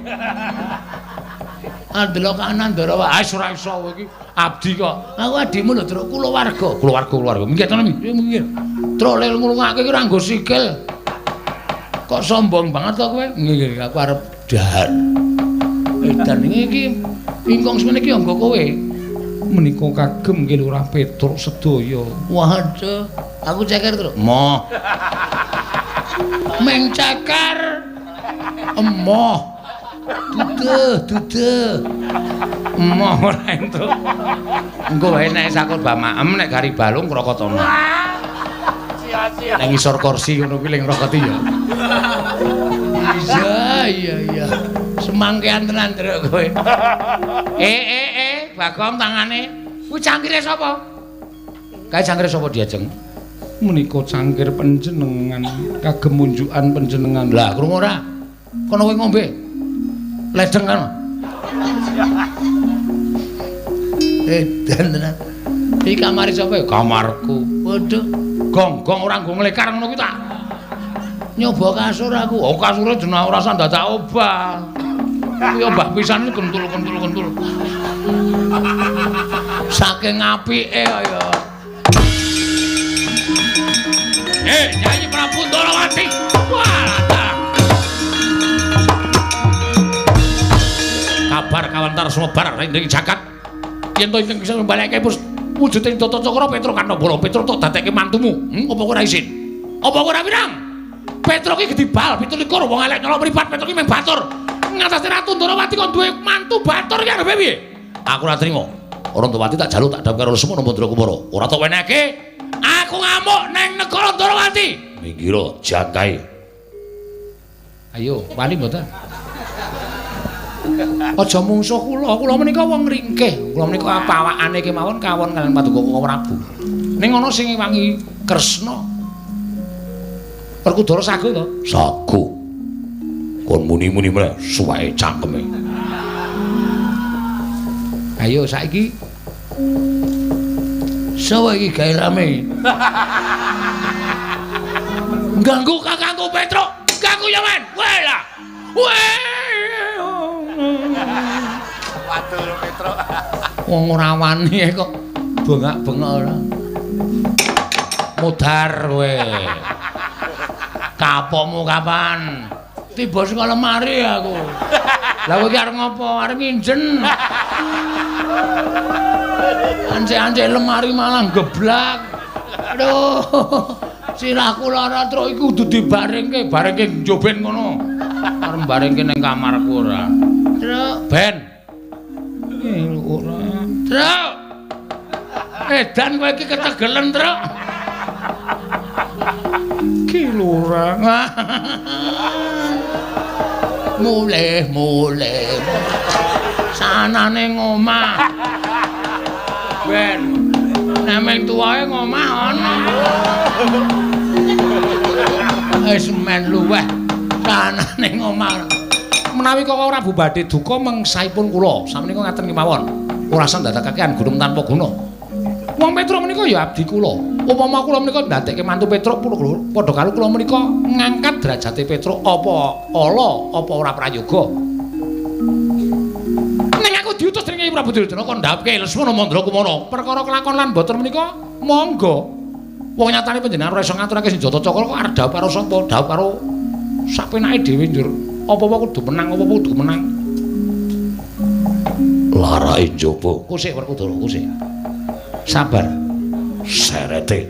Andela kanan ndara wae ora iso kowe iki abdi kok. Aku adimu lho, Tru, kulawarga. Minggir tenan minggir. Tru lel ngrungake iki ora nggo sikil. Kok sombong banget kok kowe? Nggih, aku arep dahar. Edan iki ingkang semene iki anggo kowe. Menika kagem nggih Lurah Petruk sedaya. Waduh, aku ceker terus. Moh. Meng ceker. Emoh. Duduh. Emoh ora entuk. Engko wae nek sakut bamaem nek gari balung krokotana. Sia-sia. Nek ngisor kursi ngono kuwi ling rokoti ya. Iya. Semangkean tenan Truk kowe. Bagong tangane. Kuwi cangkire sapa? Kae cangkire sapa Diajeng? Menika cangkir panjenengan kagem munjukan panjenengan. Lah, krungu ora? Kono kowe ngombe. Ledeng kan. Tenan. Iki kamare sapa ya? Kamarku. Waduh. Gong ora nggo nglekar ngono kuwi tak. Nyoba kasur aku. Oh, kasure jeneng ora usah dadak obah. Kuwi obah pisan kentul. Saking apike kaya. Nyanyi Prabu Ndorowati. Walah. Kabar kawantar sumebar ring jagat. Yen to ingkang bisa mbaleke wujuding Tata Cakra Petruk Kanambala. Petruk tok dadekke mantumu. Apa kowe ora isin? Apa kowe ora wirang? Petruk iki gedibal 17 wong elek nyolong mripat. Petruk iki mung batur. Ngatasé Ratu Ndorowati kok duwe mantu batur ki arepe piye? Aku ora trima. Ndorowati tak jaluk tak dam karo Lesmana Mandra Kumara. Ora tak wenehke. Aku ngamuk nang negara Ndorowati. Minggir jangkae. Ayo, wani mboten? Aja mungsuh kula menika wong ringkih. Kula menika pawakane kemawon kawon kaliyan Paduka Prabu. Ning ana sing wangi Kresna. Perkudara sagu to? Sagu. Kon muni-muni meneh suwae cangkeme. Ayo saiki. Sawa iki gawe rame. Ganggu kakangku Petruk. Ganggu ya men. Walah. Waduh Petruk. Wong ora wani kok bengak-bengok ora. Mudhar kowe. Kapokmu kapan? Tiba saka lemari aku. Lah kowe iki arep ngopo? Arep nginjen. Anje-anje lemari malah geblak. Aduh. Sirahku lara Truk iki kudu dibaringke, baringke njoben ngono. Arep baringke ning kamarku ora. Truk, ben. Ora. Truk. Edan kowe iki ketegelen, Truk. Ki lurang. Mulih. Sanane ngomah. Ben. Nemeng tuwae ngomah ana. Wis men luweh. Sanane ngomah. Menawi kok ora bubade duka mengsaipun kula. Samenika ngaten kemawon. Ora sandhakaken gunung tanpa guna. Wong Petruk menika ya abdi kula. Upama kula menika ndadekke mantu Petruk padha karo kula menika ngangkat derajate Petruk apa ala apa ora prayoga. Ning aku diutus dening Kyai Prabu Duryudana kon ndhapke Lesmana Mandra Kumara. Perkara kelakon lan boten menika monggo. Wong nyatane panjenengan ora iso ngaturake senjata cakra kok arep dhawuh karo sapa? Dhawuh karo sapenake dhewe njur. Apa-apa kudu menang, apa-apa kudu menang. Larae njaba. Kusik Werkudara, kusik. Sabar. Serete.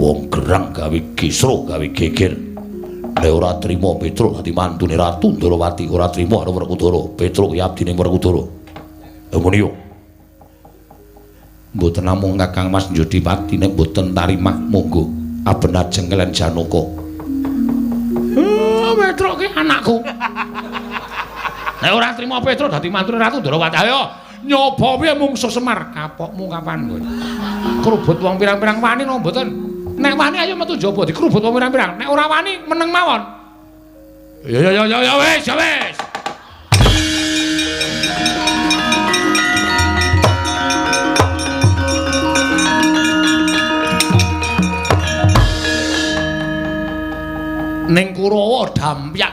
Wong gerang gawe kisra, gawe geger. Nek ora trima Petruk dadi mantune Ratu Ndorowati, ora trima karo Werkudara. Petruk ya abdine Werkudara. Ngono yo. Mboten namung Kakang Mas Jodipati nek mboten tarimah monggo abenajeng kalian Janaka. Petruk ki anakku. Nek ora trima Petruk dadi mantune Ratu Ndorowati. Ayo nyoba piye mungsuh Semar. Kapokmu kapan kowe? Krubut wong pirang-pirang wani no mboten. Nek wani ayo metu jaba dikrubut wong pirang-pirang. Nek ora wani meneng mawon. Ya wis.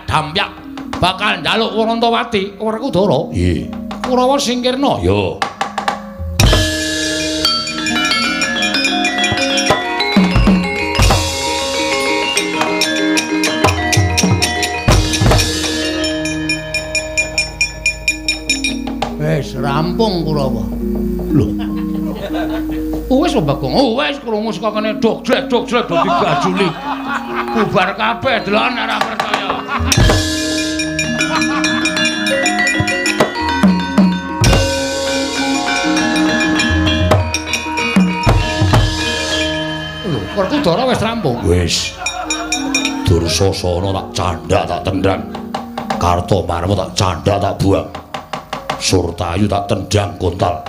dampyak bakal njaluk Warantawati Werkudara. Nggih. Kurawa singkirna. Ya. Wis rampung Kurawa. Lho. Wis Bagong. Wis krungu saka kene dogblek dadi gajuli. Bubar kabeh delok nek ora percaya. Lho, Werkudara wis rampung. Wis. Dursasana tak candhak tak tendang. Kartomarma tak candhak tak buang. Surtayu tak tendang kontal.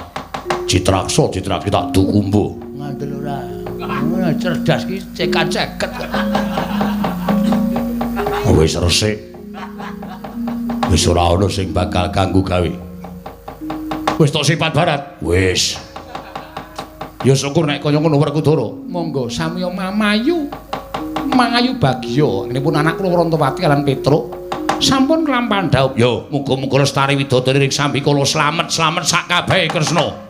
Citraksa citraki tak dukumbu. Ngandel ora. Ora cerdas ki cekat-ceket. Wis resik. Wis ora ana sing bakal kanggo gawe. Wis tok sipat barat. Wis. Ya syukur nek kaya ngono Werkudara. Monggo samiya mamayu. Mangayu bagya. Ini pun anak kula Warantawati lan Petruk. Sampun kelampahan dhaup. Ya, muga-muga Lestari Widodari ring Sambikala slamet sak kabehe Kresna.